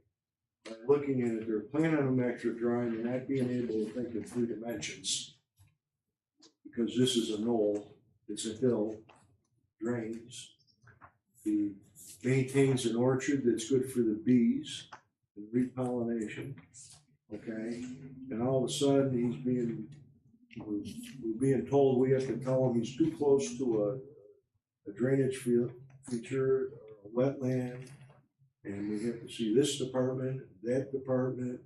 A: by looking at it, they're planning on a metric drawing and not being able to think in 3 dimensions. Because this is a knoll, it's a hill, drains. He maintains an orchard that's good for the bees and repollination, okay? And all of a sudden, we're being told we have to tell him he's too close to a drainage feature, or a wetland, and we have to see this department, that department,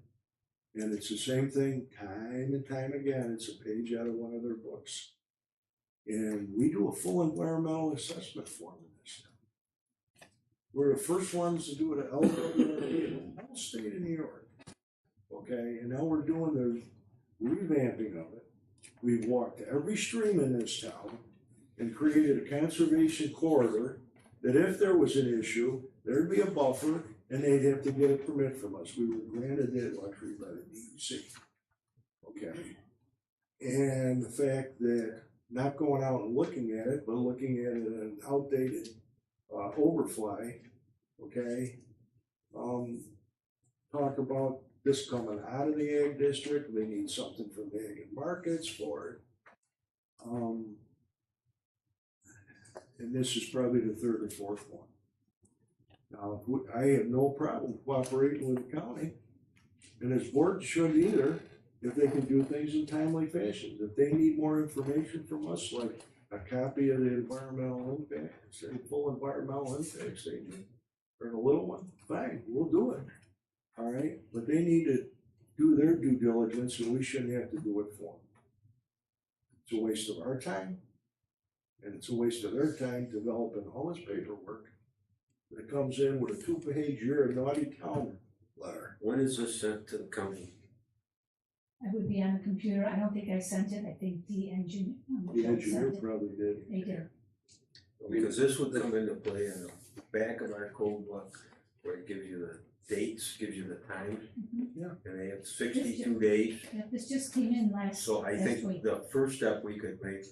A: and it's the same thing time and time again. It's a page out of one of their books. And we do a full environmental assessment form in this town. We're the first ones to do it at LWRP in the whole state of New York. Okay, and now we're doing the revamping of it. We've walked every stream in this town and created a conservation corridor that if there was an issue, there'd be a buffer and they'd have to get a permit from us. We were granted that luxury by the DEC. Okay. And the fact that not going out and looking at it, but looking at it in an outdated overfly, okay? Talk about this coming out of the ag district, they need something from the ag and markets for it. And this is probably the 3rd or 4th one. Now, I have no problem cooperating with the county, and this board shouldn't either, if they can do things in timely fashion. If they need more information from us, like a copy of the environmental impact, say full environmental impact statement, or a little one, fine, we'll do it. All right, but they need to do their due diligence, and we shouldn't have to do it for them. It's a waste of our time, and it's a waste of their time developing all this paperwork that comes in with a 2-page "you're a naughty town" letter.
L: When is this sent to the county?
B: I would be on the computer. I don't think I sent it. I think the engineer.
A: The engineer probably did.
B: They did.
L: Because this would come into play in the back of our code book, where it gives you the dates, gives you the time.
A: Yeah.
L: And they have 62 days.
B: Yeah, this just came in last.
L: So I
B: last
L: think
B: week.
L: the first step we could make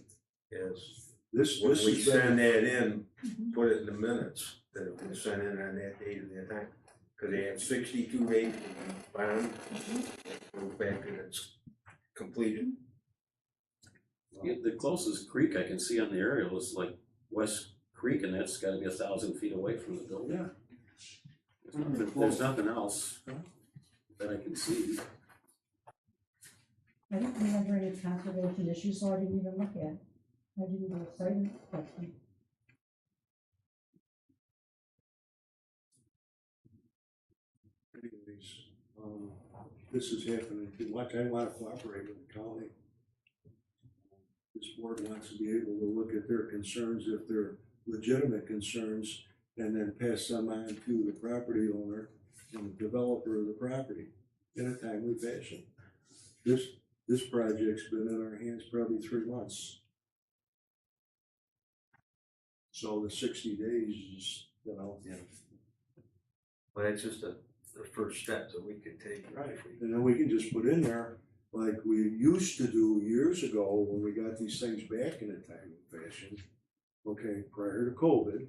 L: is
A: This
L: when we
A: is
L: send
A: better.
L: that in, put it in the minutes that it was sent in on that date and that time. Because they have 62 days to bond, go back and it's completed.
C: Yeah, the closest creek I can see on the aerial is like West Creek, and that's gotta be 1,000 feet away from the building.
A: Yeah.
C: There's nothing else that I can see.
N: I don't remember any conservation issues, so I didn't even look at it. I didn't even cite it.
A: Anyways, this is happening too much. I want to cooperate with the county. This board wants to be able to look at their concerns, if they're legitimate concerns, and then pass them on to the property owner and the developer of the property in a timely fashion. This project's been in our hands probably 3 months. So the 60 days is, you know.
L: Yeah. But it's just the first step that we could take.
A: Right, and then we can just put in there, like we used to do years ago when we got these things back in a timely fashion, okay, prior to COVID,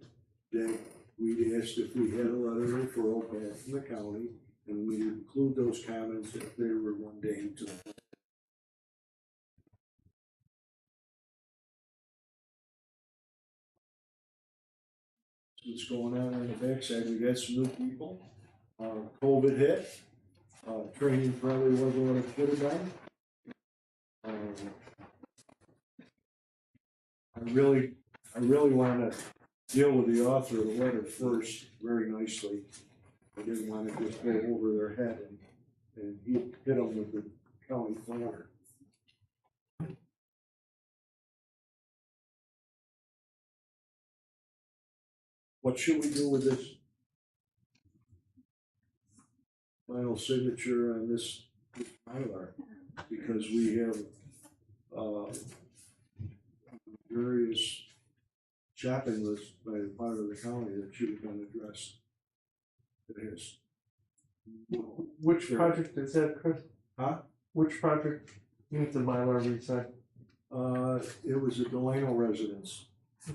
A: that we asked if we had a letter of referral back from the county, and we include those comments if they were mundane to them. What's going on the backside? We got some new people. COVID hit. Training probably wasn't what it should have been. I really want to deal with the author of the letter first, very nicely. I didn't want to just go over their head and hit them with the county planner. What should we do with this final signature on this Mylar? Because we have various shopping lists by the part of the county that should have been addressed. It is.
D: Which project is that, Chris?
A: Huh?
D: Which project needs the Mylar reset?
A: It was a Delano residence.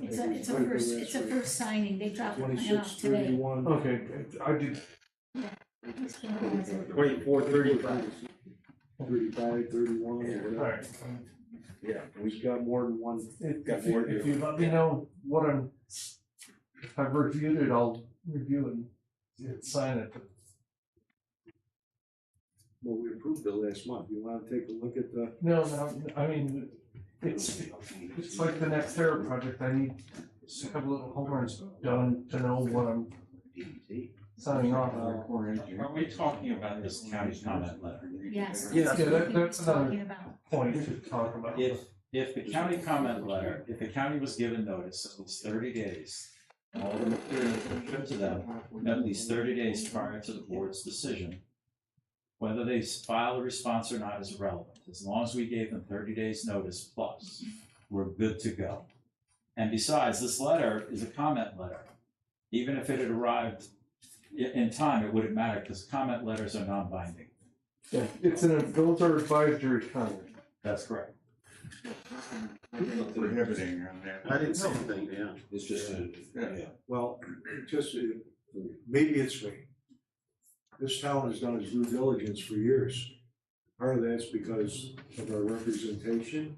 B: It's a first signing, they dropped the plan off
A: 26,
B: today.
A: 31.
D: Okay, I did,
L: 24, 35.
A: 35, 31,
D: all
A: whatever.
D: right.
L: Yeah,
A: We've got more than one.
D: If you let me know what if I've reviewed it, I'll review it and sign it.
A: Well, we approved it last month. You wanna take a look at the,
D: No, I mean, it's like the next Terra project, I need a couple of homeworks done to know what I'm signing off on.
F: Are we talking about this county comment letter?
B: Yes.
D: Yeah, that's another
B: Talking about.
D: point to talk about.
F: If the county comment letter, if the county was given notice at least 30 days, and all the materials were shipped to them at least 30 days prior to the board's decision, whether they file a response or not is irrelevant. As long as we gave them 30 days notice plus, we're good to go. And besides, this letter is a comment letter. Even if it had arrived in time, it wouldn't matter because comment letters are non-binding.
D: Yeah, those are advisory comments.
F: That's correct.
I: Prohibiting on that.
C: I didn't say anything, yeah.
E: It's just yeah.
A: well, just, maybe it's me. This town has done its due diligence for years. Part of that's because of our representation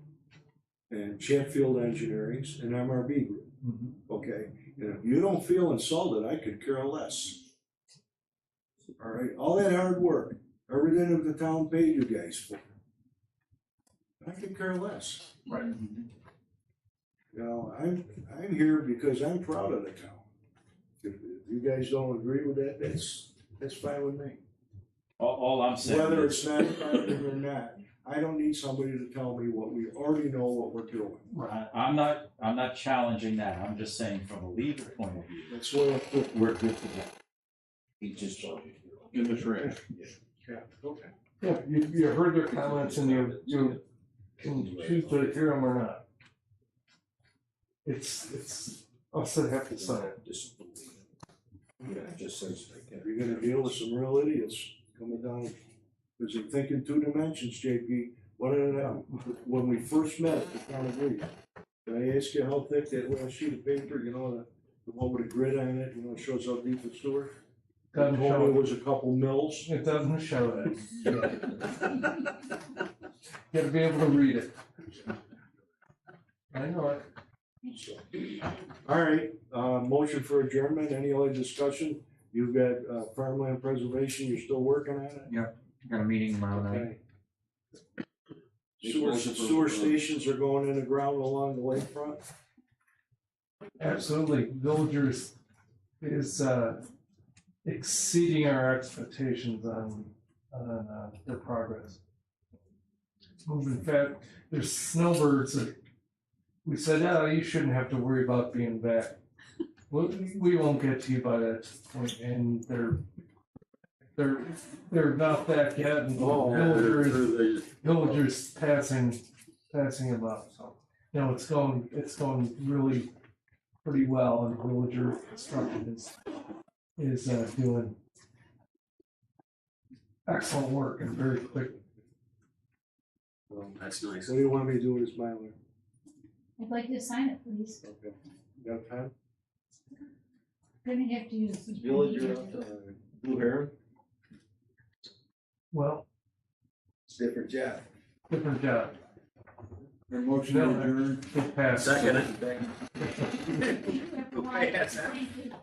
A: and Chatfield Engineering and MRB Group. Okay, and if you don't feel insulted, I could care less. All right, all that hard work, everything that the town paid you guys for, I could care less.
D: Right.
A: You know, I'm here because I'm proud of the town. If you guys don't agree with that, that's fine with me.
F: All I'm saying
A: Whether
F: is,
A: it's not effective or not, I don't need somebody to tell me what we already know what we're doing.
F: I'm not challenging that. I'm just saying from a legal point of view,
A: That's what
F: we're good to go.
E: He just told you.
I: In the trash.
A: yeah, okay.
D: Yeah, you heard their comments and you can choose to hear them or not. It's us that have to sign it.
E: Yeah, it just says like that.
A: You're gonna deal with some real idiots coming down, because they think in 2 dimensions, JP. What did it happen? When we first met at the town of Greece, did I ask you how thick that little sheet of paper, you know, the one with a grid on it, you know, it shows how deep the sewer?
D: Doesn't
A: Told
D: show
A: me
D: it.
A: it was a couple mils.
D: It doesn't show that. You gotta be able to read it. I know it.
A: All right, motion for adjournment, any other discussion? You've got farmland preservation, you're still working on it?
H: Got a meeting tomorrow
A: Okay. Sewer stations are going in the ground along the lakefront?
D: Absolutely. Villagers is exceeding our expectations on their progress. In fact, there's snowbirds that we said, you shouldn't have to worry about being back. We won't get to you by that point, and they're not back yet, and villagers passing them up. So, you know, it's going really pretty well, and villager construction is doing excellent work and very quick.
A: Well,
C: That's nice.
A: what do you want me to do with this Mylar?
B: I'd like you to sign it, please.
A: Okay, you got time?
B: Gonna have to use.
L: Villager up to Blue Heron,
D: Well,
L: it's a different job.
D: different job.
I: Their motion to adjourn.
D: It passed.
C: Second.
B: Thank you.